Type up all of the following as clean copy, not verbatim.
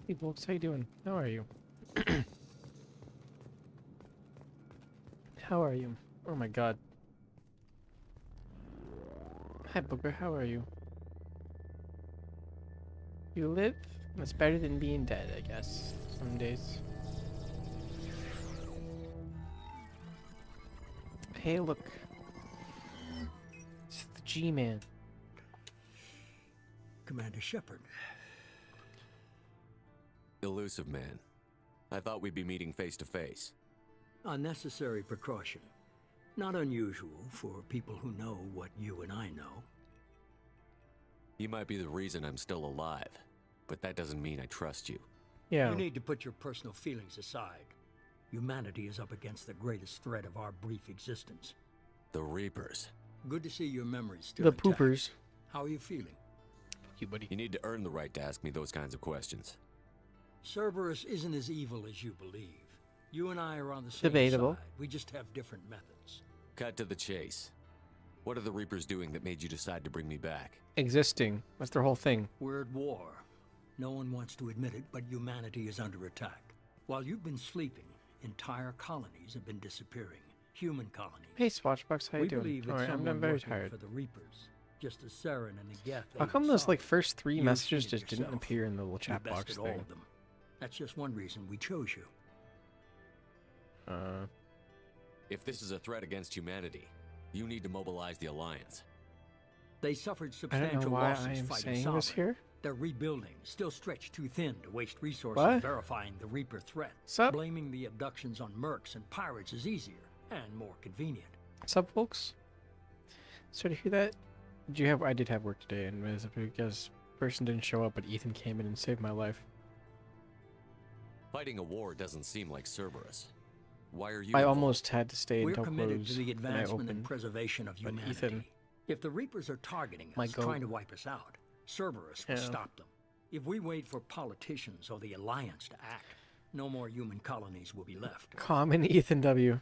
Hey folks, how you doing? How are you? How are you? Oh my god. Hi Booker, how are you? You live? That's better than being dead, I guess. Some days. Hey look. It's the G-Man. Commander Shepard. Elusive man. I thought we'd be meeting face to face. Unnecessary precaution. Not unusual for people who know what you and I know. You might be the reason I'm still alive, but that doesn't mean I trust you. Yeah. You need to put your personal feelings aside. Humanity is up against the greatest threat of our brief existence. The Reapers. Good to see your memories still The intact. poopers. How are you feeling? Fuck you, buddy. You need to earn the right to ask me those kinds of questions. Cerberus isn't as evil as you believe. You and I are on the same Debatable. side. We just have different methods. Cut to the chase. What are the Reapers doing that made you decide to bring me back? Existing. That's their whole thing. We're at war. No one wants to admit it, but humanity is under attack. While you've been sleeping, entire colonies have been disappearing. Human colonies. Hey Swatchbox, how you We doing? believe it's Alright, I'm someone very working tired. for the Reapers, just as Saren and Nageth. How come those like first three You messages see it just didn't yourself. appear in the little chat You box bested all thing? of them. That's just one reason we chose you. If this is a threat against humanity, you need to mobilize the Alliance. They suffered I don't know substantial why losses I am fighting saying Sovereign. this here. They're rebuilding, still stretched too thin to waste resources What? verifying the Reaper threat. Sup? Blaming the abductions on mercs and pirates is easier and more convenient. Sup, folks? So to hear that, I did have work today, and it was because person didn't show up, but Ethan came in and saved my life. Fighting a war doesn't seem like Cerberus. Why are you I involved? almost had to stay We're until committed close to the when I advancement and opened. preservation of but humanity. Ethan- If the Reapers are targeting My us, goat. trying to wipe us out, Cerberus will Yeah. stop them. If we wait for politicians or the Alliance to act, no more human colonies will be left. Common Ethan W.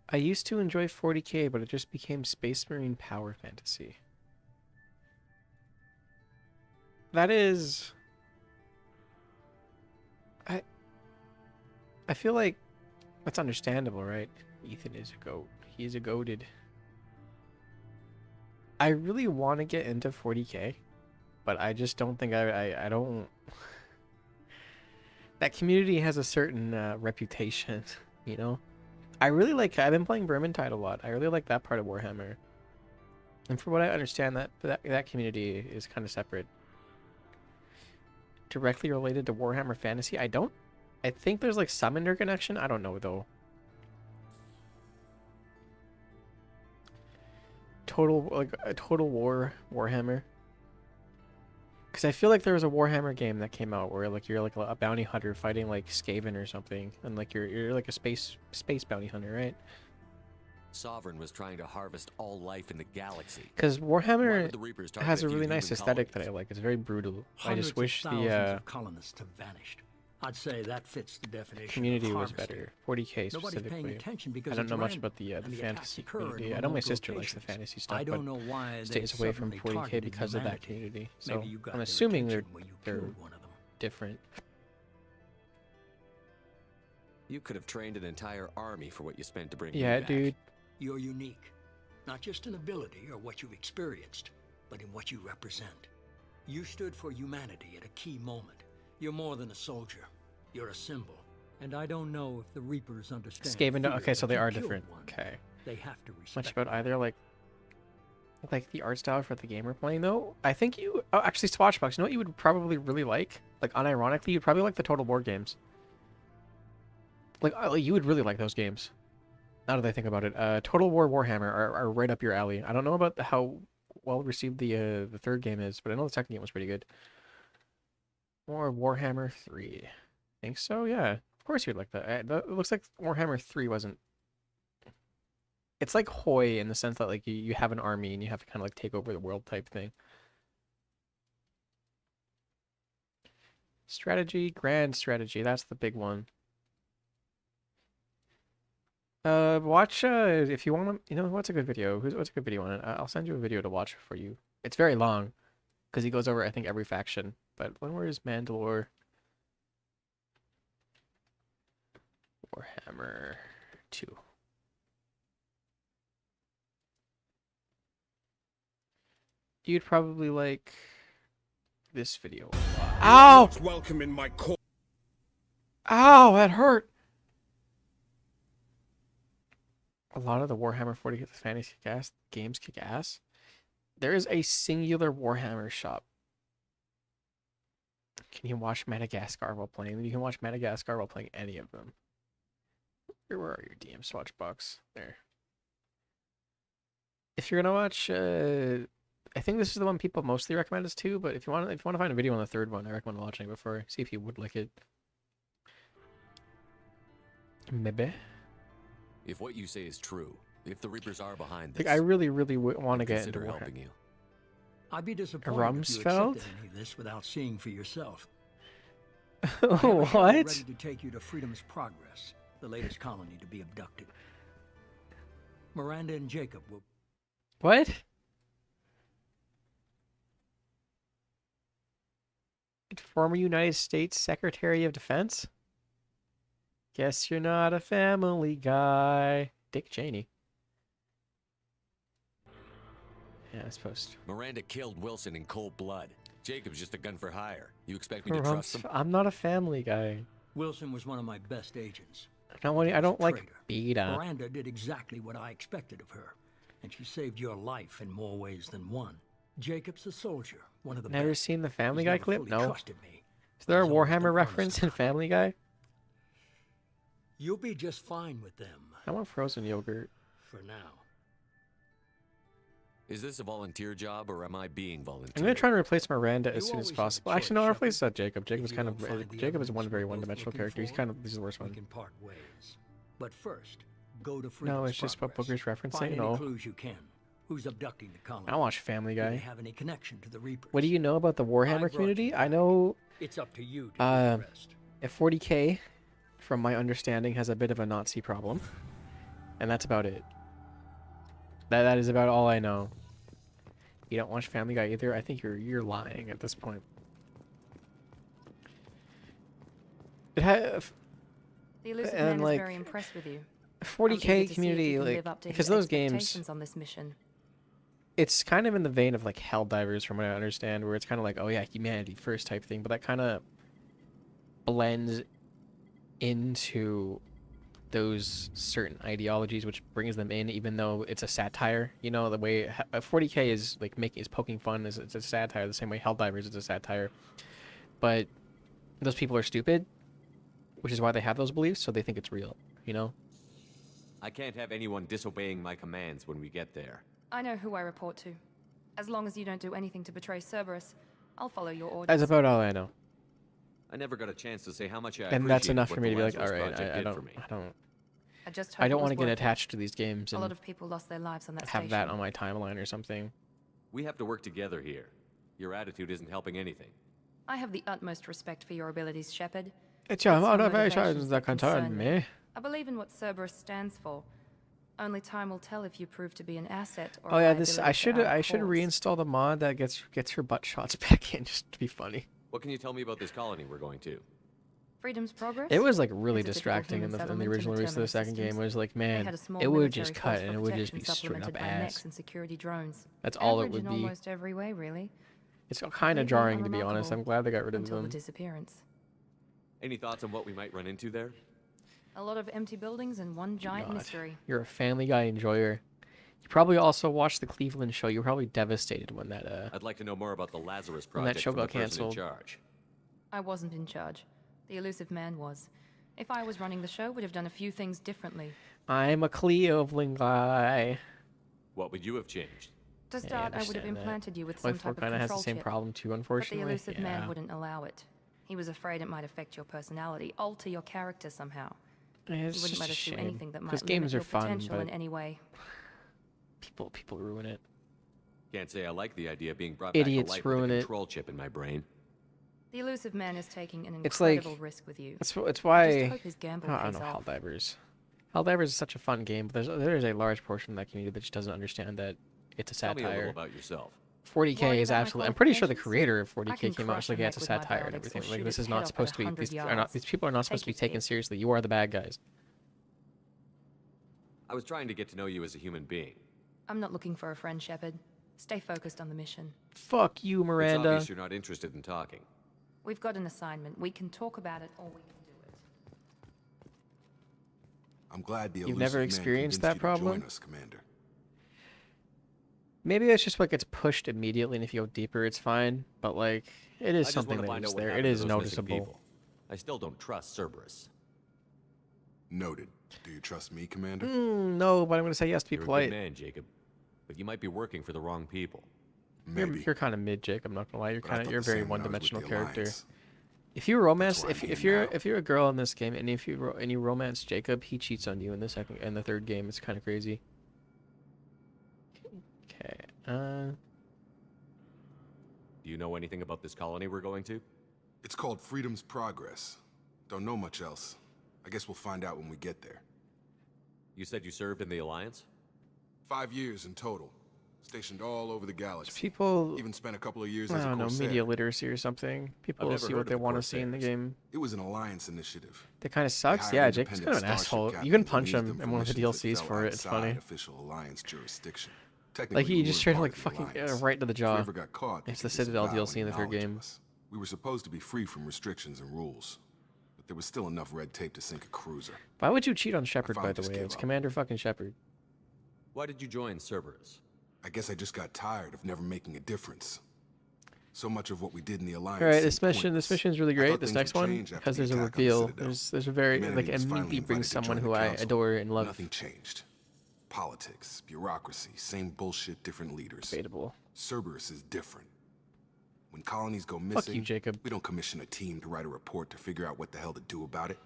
I used to enjoy 40K, but it just became Space Marine power fantasy. That is... I feel like that's understandable, right? Ethan is a goat. He's a goated. I really want to get into 40K, but I just don't think I don't... That community has a certain reputation, you know? I've been playing Vermintide a lot. I really like that part of Warhammer. And from what I understand, that community is kind of separate. Directly related to Warhammer Fantasy, I think there's like some interconnection. I don't know though. A Total War Warhammer. Because I feel like there was a Warhammer game that came out where like you're like a bounty hunter fighting like Skaven or something, and like you're like a space bounty hunter, right? Sovereign was trying to harvest all life in the galaxy. Because Why Warhammer would the Reapers target has a few really nice human aesthetic that I colonies? like. It's very brutal. I Hundreds just wish of thousands the of colonists have vanished. I'd say that fits the definition. community of was harvesting. better. 40K Nobody's paying specifically. attention because I don't it's know much random, about the and fantasy attacks occur in community. I know my remote sister likes the locations. fantasy stuff, I but don't know why they stays away from suddenly 40K targeted because of that humanity. community. So Maybe you got I'm their assuming attention when you they're killed one of them. different. You could have trained an entire army for what you spent to bring me Yeah, back. dude. You're unique, not just in ability or what you've experienced, but in what you represent. You stood for humanity at a key moment. You're more than a soldier. You're a symbol. And I don't know if the Reapers understand. Skaven, fear, okay, so but they you are killed different. one. Okay. They have to respect. Much about either like the art style for the game we're playing though. I think actually Swatchbox, you know what you would probably really like? Like unironically, you'd probably like the Total War games. Like you would really like those games. Now that I think about it, Total War Warhammer are right up your alley. I don't know about how well received the third game is, but I know the second game was pretty good. More Warhammer 3. Think so? Yeah. Of course you'd like that. It looks like Warhammer 3 wasn't... It's like Hoi in the sense that like you have an army and you have to kind of like take over the world type thing. Strategy, grand strategy. That's the big one. Watch if you want to. You know what's a good video? What's a good video on it? I'll send you a video to watch for you. It's very long because he goes over I think every faction. but where is Mandalore? Warhammer 2. You'd probably like this video a lot. Ow! Welcome in my court. Ow, that hurt! A lot of the Warhammer 40K fantasy games kick ass. There is a singular Warhammer shop. Can you watch Madagascar while playing? You can watch Madagascar while playing any of them. Where are your DM Swatch box? There. If you're gonna watch, I think this is the one people mostly recommend us to. But if you want to find a video on the third one, I recommend watching it before. See if you would like it. Maybe. If what you say is true, if the Reapers are behind this, Like, I really want to I'd get into consider Warhammer. helping you. I'd be disappointed if you Rumsfeld? accepted any of this without seeing for yourself. I have a shuttle What? ready to take you to Freedom's Progress, the latest colony to be abducted. Miranda and Jacob will... What? Former United States Secretary of Defense? Guess you're not a family guy. Dick Cheney. Yeah, I suppose. Miranda killed Wilson in cold blood. Jacob's just a gun for hire. You expect me to trust him? I'm not a family guy. Wilson was one of my best agents. I don't like Traitor. Beta. Miranda did exactly what I expected of her, and she saved your life in more ways than one. Jacob's a soldier, one of the Never best. seen the Family He's Guy never clip? fully No. trusted me. Is there a He's always been Warhammer honest reference in about it. Family Guy? You'll be just fine with them, I want frozen yogurt. for now. Is this a volunteer job or am I being volunteer? I'm gonna try to replace Miranda as You soon as always have a possible. Actually, no, choice, I'll replace Jacob. If Jacob's you kind of don't find the Jacob is evidence one very we're both one-dimensional looking character. He's for, kind of the worst We one. can part ways. But first, go to No, Freedom's it's just what Progress. Booker's referencing. Find any No, clues you can. Who's abducting the colony? I don't watch Family Do they Guy. have any connection to the Reapers? What do you know about the I Warhammer brought community? you I back. know It's up to you to do the rest. if 40K, from my understanding, has a bit of a Nazi problem, and that's about it. That is about all I know. You don't watch Family Guy either? I think you're lying at this point. It has The elusive And, man like, is very impressed with you. I'm 40K eager to see if community, you can like, live up to because his those games, expectations on this mission. it's kind of in the vein of like Helldivers, from what I understand, where it's kind of like, oh yeah, humanity first type thing, but that kind of blends into those certain ideologies, which brings them in, even though it's a satire. You know, the way 40K is like poking fun, it's a satire, the same way Helldivers is a satire. But those people are stupid, which is why they have those beliefs, so they think it's real. You know. I can't have anyone disobeying my commands when we get there. I know who I report to. As long as you don't do anything to betray Cerberus, I'll follow your orders. That's about all I know. I never got a chance to say how much I And that's appreciated enough what for me the to be like, Lazarus all right, Project I did don't, for me. I don't want want to get attached to these games A and lot of people lost their lives on that have station. that on my timeline or something. We have to work together here. Your attitude isn't helping anything. I have the utmost respect for your abilities, Shepard. It's your your motivations motivations that that concern concern me. me. I believe in what Cerberus stands for. Only time will tell if you prove to be an asset or Oh a yeah, liability I to should our cause. reinstall the mod that gets her butt shots back in, just to be funny. What can you tell me about this colony we're going to? Freedom's Progress? It was like really It's a typical distracting in human the settlement original in the release of the terminus second game. systems. It was like, They man, had a small it would military just force cut for and it would just be protection straight up supplemented by mechs ass. and security drones. That's all it Average would in be. almost every way, really. It's kind of Completely jarring, to be honest. I'm unremarkable glad they got rid of until the them. disappearance. Any thoughts on what we might run into there? A lot of empty buildings and one giant God. mystery. You're a Family Guy enjoyer. You probably also watched the Cleveland show. You were probably devastated when that I'd like to know more about the Lazarus When that Project show from the got person canceled. in charge. I wasn't in charge. The elusive man was. If I was running the show, would have done a few things differently. I'm a Cleveland guy. What would you have changed? To Yeah, I start, I would have understand that. implanted you with Life some type of kind of has the control same chip. problem too, But the unfortunately. elusive man Yeah. wouldn't allow it. He was afraid it might affect your personality, alter your character somehow. Yeah, He it's wouldn't just let a us do shame. anything that Because might limit games are your fun, potential but in any way. people ruin it. Can't say I like the idea of being brought Idiots back to life ruin with a it. control chip in my brain. The elusive man is taking an It's like- incredible risk with you. It's I why just hope his gamble I don't pays know off. Helldivers. Helldivers is such a fun game, but there's a large portion of that community that just doesn't understand that it's a Tell me a little satire. about yourself. 40k Worried is about my absolutely. I'm pretty sure the qualifications? creator of I 40k can came out crush with a like mech with my anti-satire and biotics or everything. shoot Like this its is head not off supposed at to be. 100 yards. These people are not supposed to Take be your taken pick. seriously. You are the bad guys. I was trying to get to know you as a human being. I'm not looking for a friend, Shepard. Stay focused on the mission. Fuck you, It's Miranda. obvious you're not interested in talking. We've got an assignment. We can talk about it or we can do it. I'm glad the You've never elusive man experienced convinced that you to problem? join us, Commander. Maybe that's just what gets pushed immediately, and if you go deeper, it's fine. But like, it is I just something want to that find is out what there. It happened to is those missing noticeable. people. I still don't trust Cerberus. Noted. Do you trust me, Commander? No, but I'm gonna say yes to be You're a polite. good man, Jacob, but you might be working for the wrong people. Maybe. You're kind of mid, Jake. I'm not gonna lie. But I thought You're a the very same when I was with one-dimensional the character. Alliance. If you romance, That's why I'm if here now. you're a girl in this game, and if you romance Jacob, he cheats on you in the third game. It's kind of crazy. Okay. Do you know anything about this colony we're going to? It's called Freedom's Progress. Don't know much else. I guess we'll find out when we get there. You said you served in the Alliance? 5 years in total. Stationed all over the galaxy. People, Even spent a couple of years I as a don't know, Corsair. media literacy or something. People will never see heard what of they the want to see in the Corsairs. game. It was an Alliance initiative. That kind of sucks. hired Yeah, Jacob's kind of an independent asshole. starship You can captains punch and him used them in one of the missions that DLCs fell for it. It's funny. outside official Alliance jurisdiction. Like Technically, he we just weren't straight part like of the fucking Alliance. right to the If we jaw. ever got caught, they It's could the Citadel disavow DLC in the any third knowledge of game. us. We were supposed to be free from restrictions and rules, but there was still enough red tape to sink a cruiser. Why would you cheat on Shepard, by finally the just way? gave It's up. Commander fucking Shepard. Why did you join Cerberus? I guess I just got tired of never making a difference. So much of what we did in the Alliance. All right, seemed this pointless. mission's really I great. thought This things next would one, change after because the there's a attack on the reveal. Citadel. There's a very Humanity like was finally immediately brings invited to someone join who the I council. adore and love. Nothing changed. Politics, bureaucracy, same bullshit, different leaders. Debatable. Cerberus is different. When colonies go Fuck missing, you, Jacob. we don't commission a team to write a report to figure out what the hell to do about it.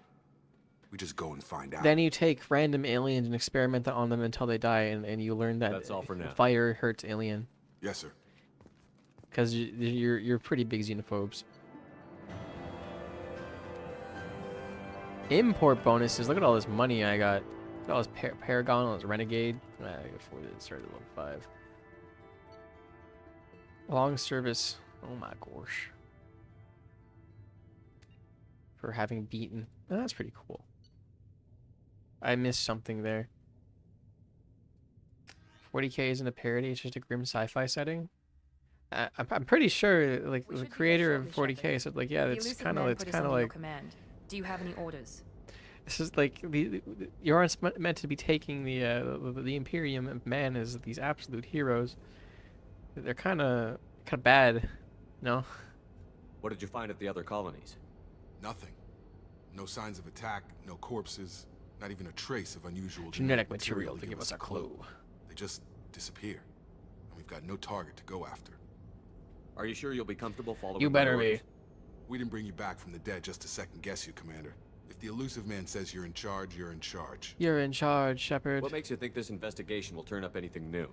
We just go and find out. Then you take random aliens and experiment on them until they die, and you learn that That's all for now. fire hurts alien. Yes, sir. Because you're pretty big xenophobes. Import bonuses. Look at all this money I got. Look at all this Paragon, all this Renegade. I can afford it. Started at level 5. Long service. Oh my gosh. For having beaten. Oh, that's pretty cool. I missed something there. 40k isn't a parody. It's just a grim sci-fi setting. I'm pretty sure, like We the should be creator there of shortly, 40k said, like, yeah, The it's elusive kind of, man it's put us kind of under your like, command. Do you have any orders? this is like you aren't meant to be taking the Imperium of man as these absolute heroes. They're kind of bad, no? What did you find at the other colonies? Nothing. No signs of attack, no corpses, not even a trace of unusual Genetic material to give us a clue. They just disappear. And we've got no target to go after. Are you sure you'll be comfortable following You my better orders? be. We didn't bring you back from the dead just to second guess you, Commander. If the elusive man says you're in charge, you're in charge. You're in charge, Shepard. What makes you think this investigation will turn up anything new?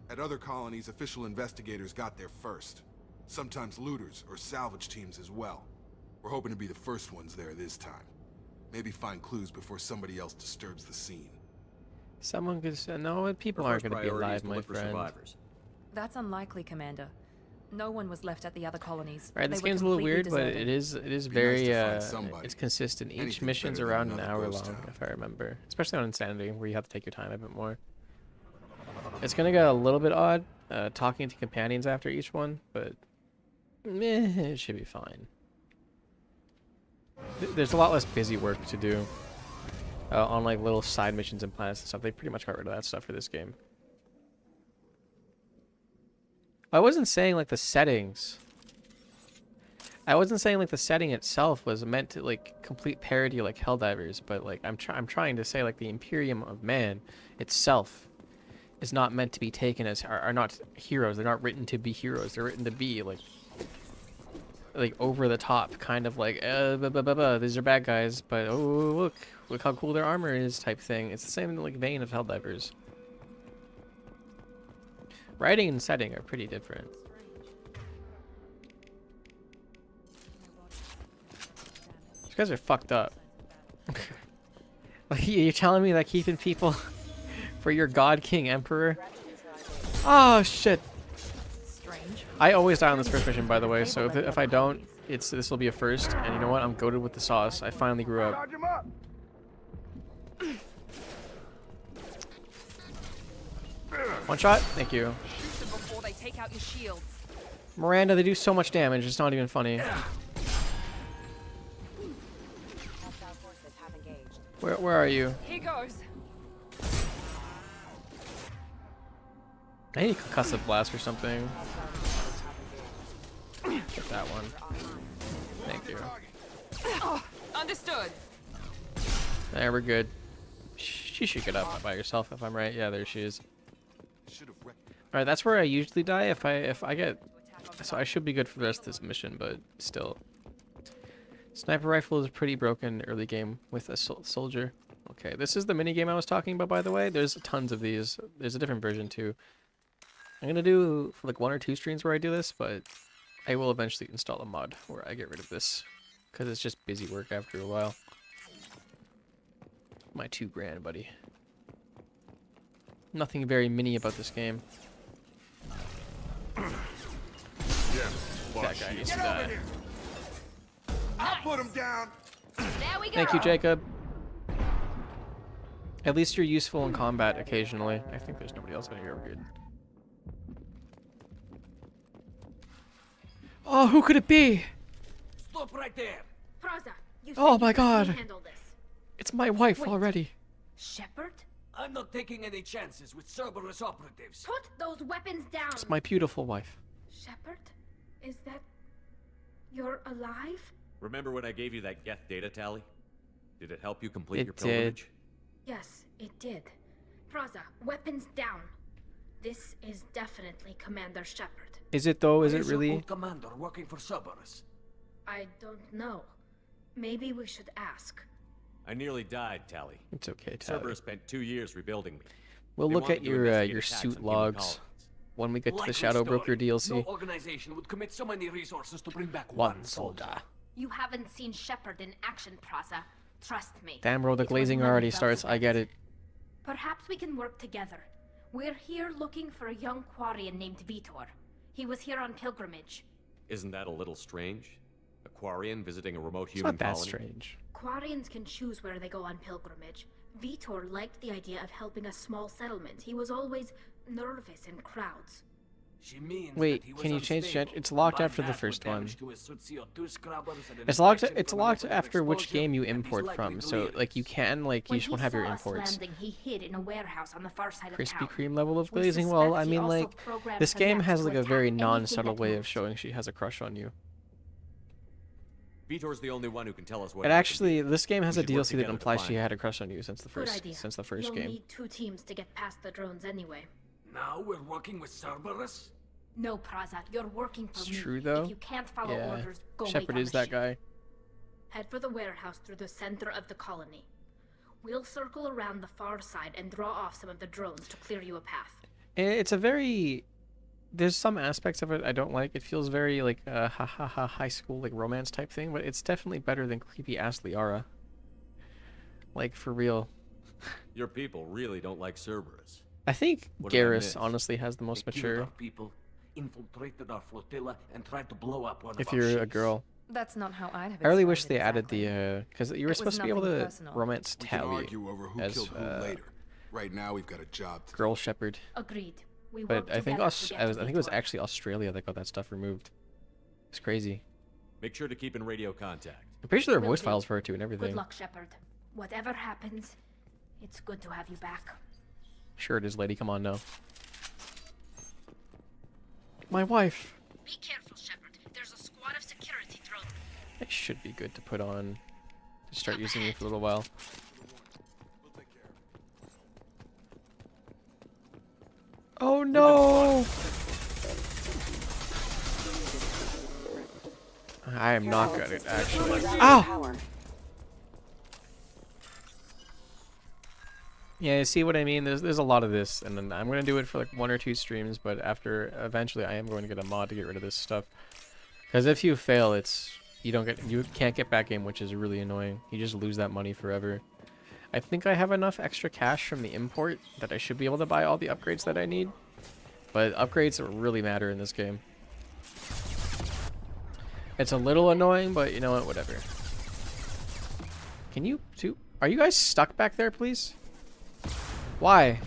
At other colonies, official investigators got there first. Sometimes looters or salvage teams as well. We're hoping to be the first ones there this time. Maybe find clues before somebody else disturbs the scene. Someone could say, no, people Our aren't first going to be priority is alive, to my look for friend. survivors. That's unlikely, Commander. No one was left at the other colonies. Right, They this were game's a little completely weird, but deserted. it is Be very nice to find somebody. it's consistent. Each Anything's mission's better than around an another hour ghost long, town. if I remember. Especially on Insanity, where you have to take your time a bit more. It's gonna get a little bit odd talking to companions after each one, but it should be fine. There's a lot less busy work to do on like little side missions and planets and stuff. They pretty much got rid of that stuff for this game. I wasn't saying like the settings. I wasn't saying like the setting itself was meant to like complete parody like Helldivers, but like I'm trying to say like the Imperium of Man itself is not meant to be taken as are not heroes. They're not written to be heroes. They're written to be like over the top, kind of like these are bad guys, but oh look how cool their armor is type thing. It's the same like vein of Helldivers. Writing and setting are pretty different. These guys are fucked up. Like you're telling me that keeping people for your God King Emperor? Oh shit. Strange. range. I always die on this first mission, by the way, so if I don't, this will be a first. And you know what? I'm goated with the sauce. I finally grew up. Charge him up. One shot? Thank you. Shoot them before they take out your shields. Miranda, they do so much damage, it's not even funny. Where are you? Here goes. I need a concussive blast or something. Get that one. Thank you. Oh, understood. There, we're good. She should get up by herself if I'm right. Yeah, there she is. Alright, that's where I usually die if I get... So I should be good for the rest of this mission, but still. Sniper rifle is pretty broken early game with a soldier. Okay, this is the mini game I was talking about, by the way. There's tons of these. There's a different version too. I'm gonna do like 1 or 2 streams where I do this, but I will eventually install a mod where I get rid of this because it's just busy work after a while. My $2 grand, buddy. Nothing very mini about this game. That guy needs to die. I'll put him down. There we go. Thank you, Jacob. At least you're useful in combat occasionally. I think there's nobody else in here. We're good. Oh, who could it be? Stop right there. Praza, you Oh said my you could God. handle this. It's my wife Wait. already. Shepard? I'm not taking any chances with Cerberus operatives. Put those weapons down. It's my beautiful wife. Shepard? Is that... You're alive? Remember when I gave you that Geth data tally? Did it help you complete It your did. pilgrimage? Yes, it did. Praza, weapons down. This is definitely Commander Shepard. Is it though? Is Why it your really? old commander working for Cerberus? I don't know. Maybe we should ask. I nearly died, Tally. It's okay, Tyler. Cerberus spent 2 years rebuilding me. We'll They look wanted at to your investigate your attacks on suit human logs colonies. when we get to the Likely Shadow story. Broker DLC. No organization would commit so many resources to bring back One soldier. You haven't seen Shepard in action, Praza. Trust me. Damn, bro, the It was glazing money already well starts. I spent. get it. Perhaps we can work together. We're here looking for a young Quarian named Vitor. He was here on pilgrimage. Isn't that a little strange? A Quarian visiting a remote It's human not that colony? strange. Quarians can choose where they go on pilgrimage. Vitor liked the idea of helping a small settlement. He was always nervous in crowds. She means Wait, that he was can you change unstable. gen- it's locked By after the that would first one. damage to his CO2 scrubbers and an It's locked. infection It's from locked another after which exposure, game you and he's import likely from. So delirious. like you can like you When just he won't have your saw us imports. landing, he hid in a warehouse on the far side of Krispy town. Kreme level of We glazing. Well, I suspect he mean, also like programmed this game Connect has to like a attack very anything non-subtle that way of moves. showing she has a crush on you. Vitor's the only one who can tell us what. And he can actually, do. this game has We a should work DLC that together to implies she find had a crush on you since the Good first idea. You'll You'll game. need 2 teams to get past the drones anyway. Now we're working with Cerberus? No, Praza, you're working for It's me. true, though. If you can't follow Yeah, orders, go wait Shepard on is the that ship. guy. Head for the warehouse through the center of the colony. We'll circle around the far side and draw off some of the drones to clear you a path. And it's a very. There's some aspects of it I don't like. It feels very like a high school like romance type thing, but it's definitely better than creepy ass Liara. Like for real. Your people really don't like Cerberus. I think What did I Garrus miss? honestly has the most They killed mature. our people, infiltrated our flotilla, and tried to blow up one If of our you're a ships. girl, That's not how I'd have I really wish explained they it added exactly. the because you were It was supposed to be able nothing to personal. romance We can Tally argue over who as killed who later. Right now, we've got a job to do. girl shepherd. Agreed. We But work I think together to get I to think it was Vitor. actually Australia that got that stuff removed. It's crazy. Make sure to keep in radio contact. I'm pretty sure there are Will voice do. files for it too and Good everything. luck, Shepard. Whatever happens, it's good to have you back. Sure it is, lady. Come on now. My wife. Be careful, Shepard. There's a squad of security drones. It should be good to put on. To start using it for a little while. We'll take care of it. Oh no! I am not good at it, actually. Ow! Yeah, see what I mean? There's a lot of this, and then I'm gonna do it for like 1 or 2 streams, but after eventually I am going to get a mod to get rid of this stuff. Because if you fail, you can't get back in, which is really annoying. You just lose that money forever. I think I have enough extra cash from the import that I should be able to buy all the upgrades that I need. but upgrades really matter in this game. It's a little annoying, but you know what? Whatever. Can you two? Are you guys stuck back there, please? Why?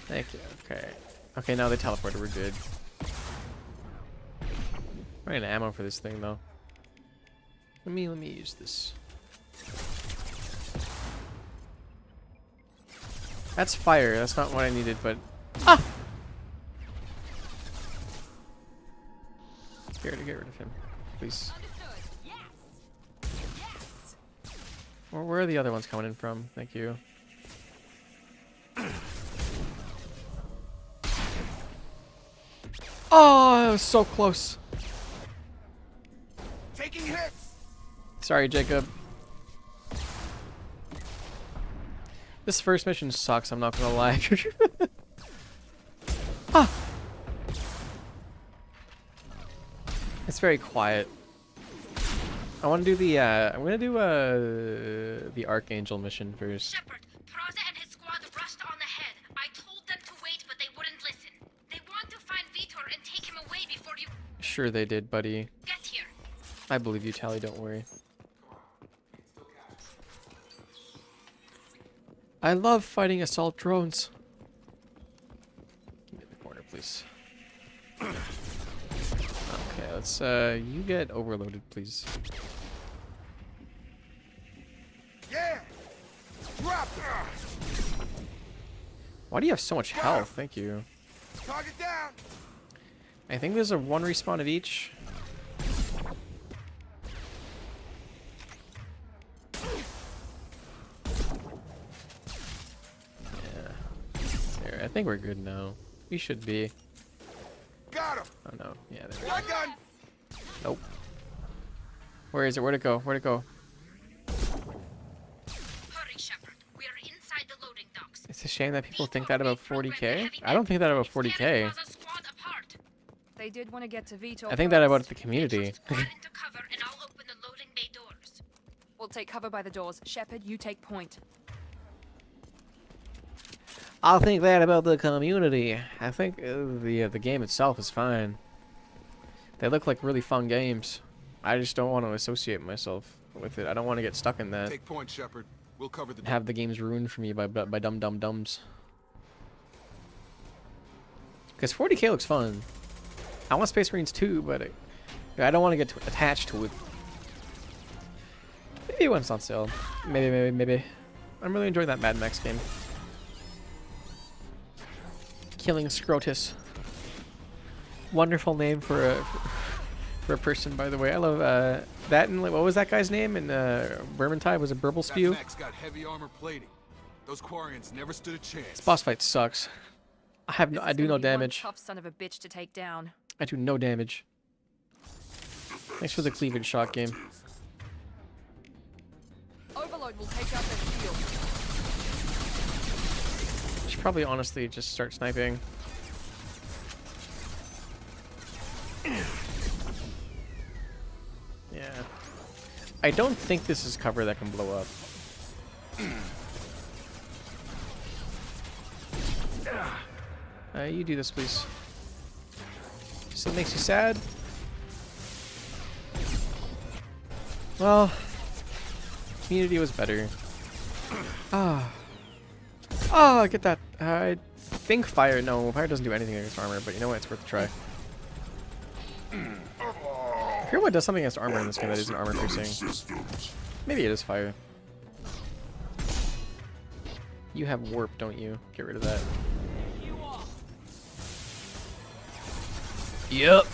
Thank you. Okay. Okay, now they teleported. We're good. Running ammo for this thing though. Let me use this. That's fire. That's not what I needed, but ah! Get rid of him, please. Where are the other ones coming in from? Thank you. Oh, that was so close. Taking hits. Sorry, Jacob. This first mission sucks, I'm not gonna lie. Ah! It's very quiet. I want to do the, I'm gonna do, the Archangel mission first. Shepard, Praza and his squad rushed on ahead. I told them to wait, but they wouldn't listen. They want to find Vitor and take him away before you Sure they did, buddy. get here. I believe you, Tally, don't worry. I love fighting assault drones. Give me the corner, please. Okay, let's, you get overloaded, please. Yeah. Drop it. Why do you have so much health? Thank you. Target down. I think there's a one respawn of each. Yeah. There, I think we're good now. We should be. Got him. Oh no. Yeah, there we go. My gun. Nope. Where is it? Where'd it go? Where'd it go? Hurry, Shepard. We are inside the loading docks. It's a shame that people think that about 40k. I don't think that about 40k. Praza's squad apart. They did want to get to Vitor. I think that about first. the community. Just squad into cover and I'll open the loading bay doors. We'll take cover by the doors. Shepard, you take point. I'll think that about the community. I think the game itself is fine. They look like really fun games. I just don't want to associate myself with it. I don't want to get stuck in that. Take point, Shepard. We'll cover the. Have the games ruined for me by dumb dumbs. Because 40k looks fun. I want Space Marines too, but I don't want to get attached to it. Maybe when it's on sale. Maybe. I'm really enjoying that Mad Max game. Killing Scrotus. Wonderful name for a person, by the way. I love that. And what was that guy's name in Vermintide? Was it Burble That Spew? mech's got heavy armor plating. Those Quarians never stood a chance. This boss fight sucks. I This do is no gonna be one damage. tough son of a bitch to take down. I do no damage. Thanks for the cleavage shot game. Overload will take out their shield. Should probably honestly just start sniping. Yeah. I don't think this is cover that can blow up. You do this, please. So it makes you sad? Well, community was better. Get that. I think fire. No, fire doesn't do anything against armor, but you know what? It's worth a try. I forget what does something against armor in this game that isn't armor piercing. Maybe it is fire. You have warp, don't you? Get rid of that. Yep.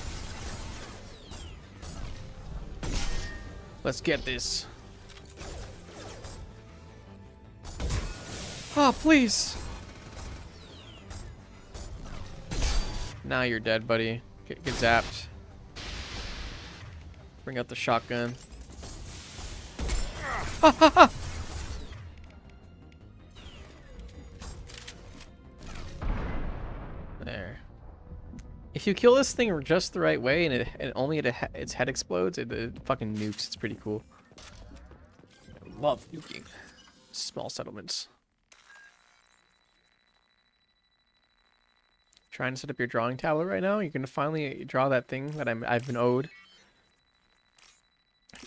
Let's get this. Oh, please. Now you're dead, buddy. Get zapped. Bring out the shotgun. Ha ha ha! There. If you kill this thing just the right way and only its head explodes, it fucking nukes. It's pretty cool. I love nuking small settlements. Trying to set up your drawing tablet right now. You're gonna finally draw that thing that I've been owed.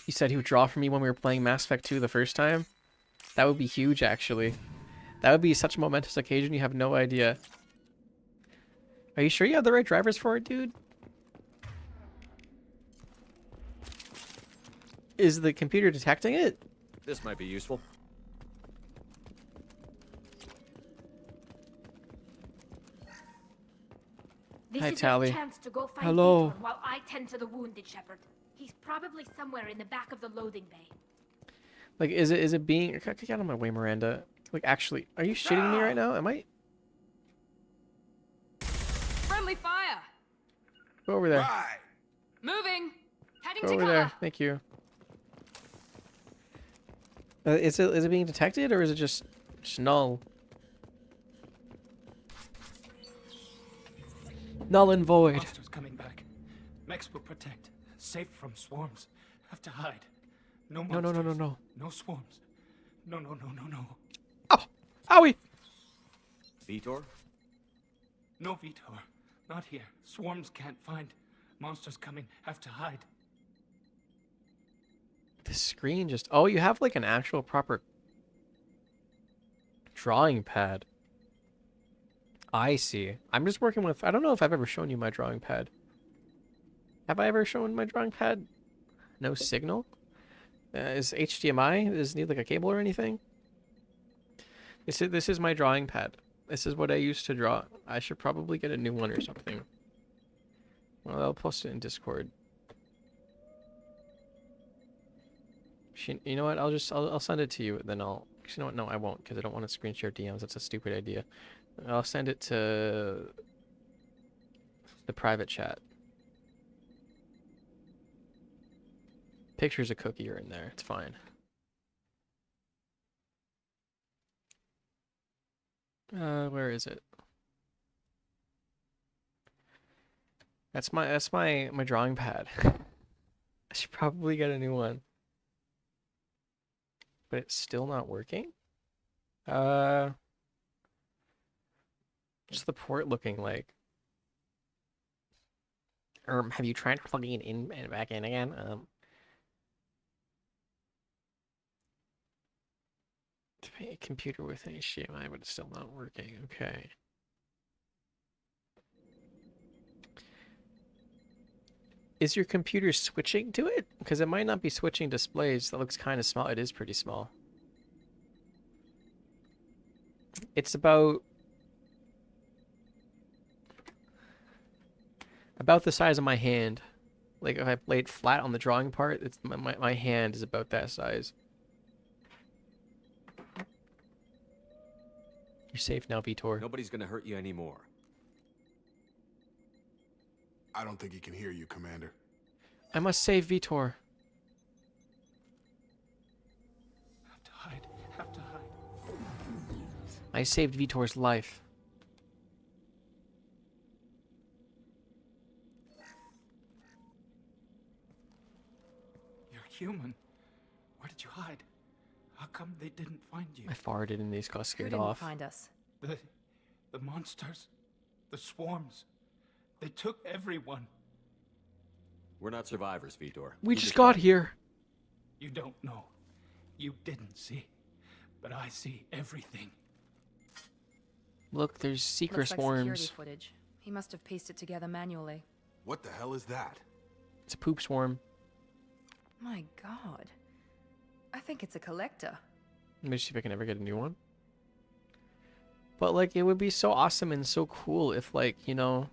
You said he would draw for me when we were playing Mass Effect 2 the first time. That would be huge, actually. That would be such a momentous occasion. You have no idea. Are you sure you have the right drivers for it, dude? Is the computer detecting it? This might be useful. This Hi, is Tally. your chance to go find Hello. Victor while I tend to the wounded, Shepard. He's probably somewhere in the back of the loading bay. Like, is it being... Get out of my way, Miranda. Like, actually, are you shitting me right now? Am I... Friendly fire! Go over there. Right. Moving! Heading Go to over cover! there. Thank you. Is it being detected, or is it just null? Null and void. Monsters coming back. Mechs will protect. Safe from swarms. Have to hide. No No, monsters. no, no, no, no. No swarms. No, no, no, no, no. Oh! Owie! Vitor? No, Vitor. Not here. Swarms can't find. Monsters coming. Have to hide. The screen just... Oh, you have like an actual proper drawing pad. I see. I'm just working with... I don't know if I've ever shown you my drawing pad. Have I ever shown my drawing pad? No signal? Is HDMI? Does it need like a cable or anything? This is my drawing pad. This is what I used to draw. I should probably get a new one or something. Well, I'll post it in Discord. You know what? I'll send it to you. Then I'll. You know what? No, I won't, because I don't want to screen share DMs. That's a stupid idea. I'll send it to the private chat. Pictures of Cookie are in there. It's fine. Where is it? That's my drawing pad. I should probably get a new one. But it's still not working? What's the port looking like? Or have you tried plugging it in and back in again? A computer with HDMI, but it's still not working. Okay. Is your computer switching to it? Because it might not be switching displays. That looks kind of small. It is pretty small. It's about the size of my hand. Like if I lay it flat on the drawing part, it's my hand is about that size. You're safe now, Vitor. Nobody's gonna hurt you anymore. I don't think he can hear you, Commander. I must save Vitor. Have to hide. Have to hide. I saved Vitor's life. You're human. Where did you hide? How come they didn't find you? I farted and they just got Who scared didn't off. find us? The monsters. The swarms. They took everyone. We're not survivors, Vitor. We just got here. You don't know. You didn't see. But I see everything. Look, there's secret Looks like security swarms. footage. He must have pieced it together manually. What the hell is that? It's a poop swarm. My god. I think it's a collector. Let me see if I can ever get a new one. But like, it would be so awesome and so cool if, like, you know,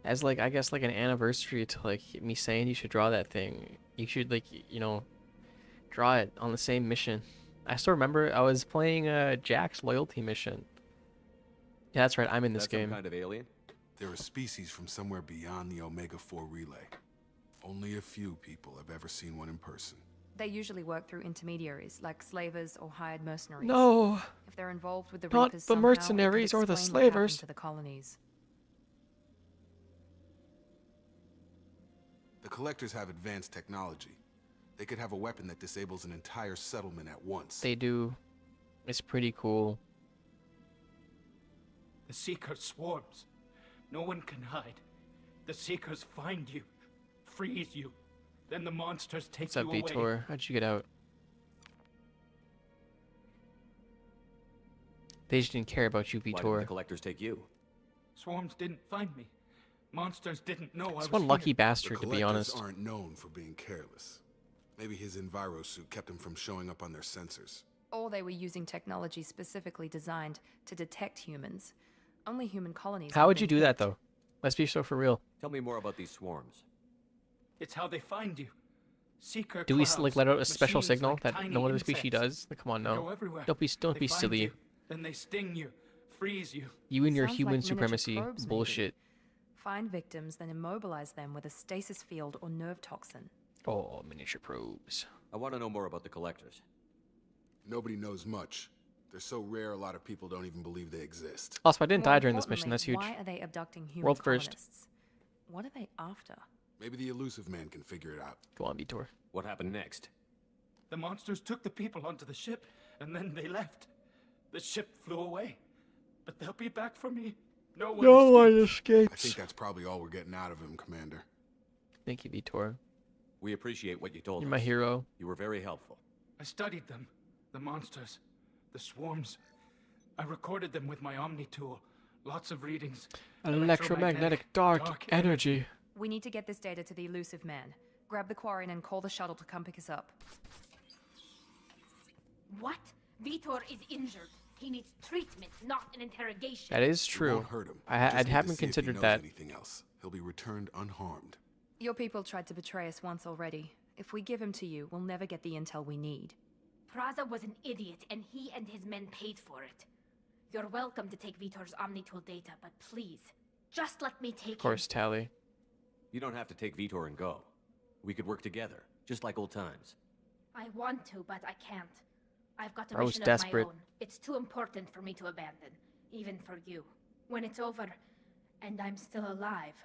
as like, I guess like an anniversary to like me saying you should draw that thing, you should like, you know, draw it on the same mission. I still remember I was playing Jack's loyalty mission. Yeah, that's right. I'm in this That's some game. kind of alien? They're a species from somewhere beyond the Omega-4 relay. Only a few people have ever seen one in person. They usually work through intermediaries, like slavers or hired mercenaries. No, If they're involved with the not Reapers the somehow, it could mercenaries or the explain what happened slavers. to the colonies. The Collectors have advanced technology. They could have a weapon that disables an entire settlement at once. they do. It's pretty cool. The Seeker swarms. No one can hide. The Seekers find you, freeze you, then the monsters take What's up, you away. Vitor? How'd you get out? They just didn't care about you, Why didn't Vitor. the collectors take you? Swarms didn't find me. Monsters didn't know I was It's one here. lucky The bastard, to be collectors honest. aren't known for being careless. Maybe his enviro suit kept him from showing up on their sensors. Or they were using technology specifically designed to detect humans. Only human colonies. How have would you been do that, hit. though? Let's be so for real. Tell me more about these swarms. It's how they find you. Seeker Do we clouds, like let out a special machines signal like that tiny no other species insects. does? Like, come on, They no. go everywhere. Don't be They find silly. You, then they sting you, freeze you. You and your Sounds human like miniature supremacy probes, maybe. bullshit. Find victims, then immobilize them with a stasis field or nerve toxin. Oh, miniature probes. I want to know more about the collectors. Nobody knows much. They're so rare, a lot of people don't even believe they exist. Also, I didn't More die during this mission. importantly, That's huge. Why are they abducting human World first. colonists? What are they after? Maybe the elusive man can figure it out. Go on, Vitor. What happened next? The monsters took the people onto the ship, and then they left. The ship flew away. But they'll be back for me. No one escaped. I think that's probably all we're getting out of him, Commander. Thank you, Vitor. We appreciate what you told You're us. my hero. You were very helpful. I studied them. The monsters. The swarms. I recorded them with my Omni tool. Lots of readings. Electromagnetic dark energy. We need to get this data to the elusive man. Grab the Quarian and call the shuttle to come pick us up. What? Vitor is injured. He needs treatment, not an interrogation. That is It true. won't hurt him. I Just need to haven't see if he considered knows that. Anything else. He'll be returned unharmed. Your people tried to betray us once already. If we give him to you, we'll never get the intel we need. Praza was an idiot, and he and his men paid for it. You're welcome to take Vitor's Omnitool data, but please, just let me take Of course, Tally. You don't have to take Vitor and go. We could work together, just like old times. him. I want to, but I can't. I've got a I was mission desperate. of my own. It's too important for me to abandon, even for you. When it's over, and I'm still alive,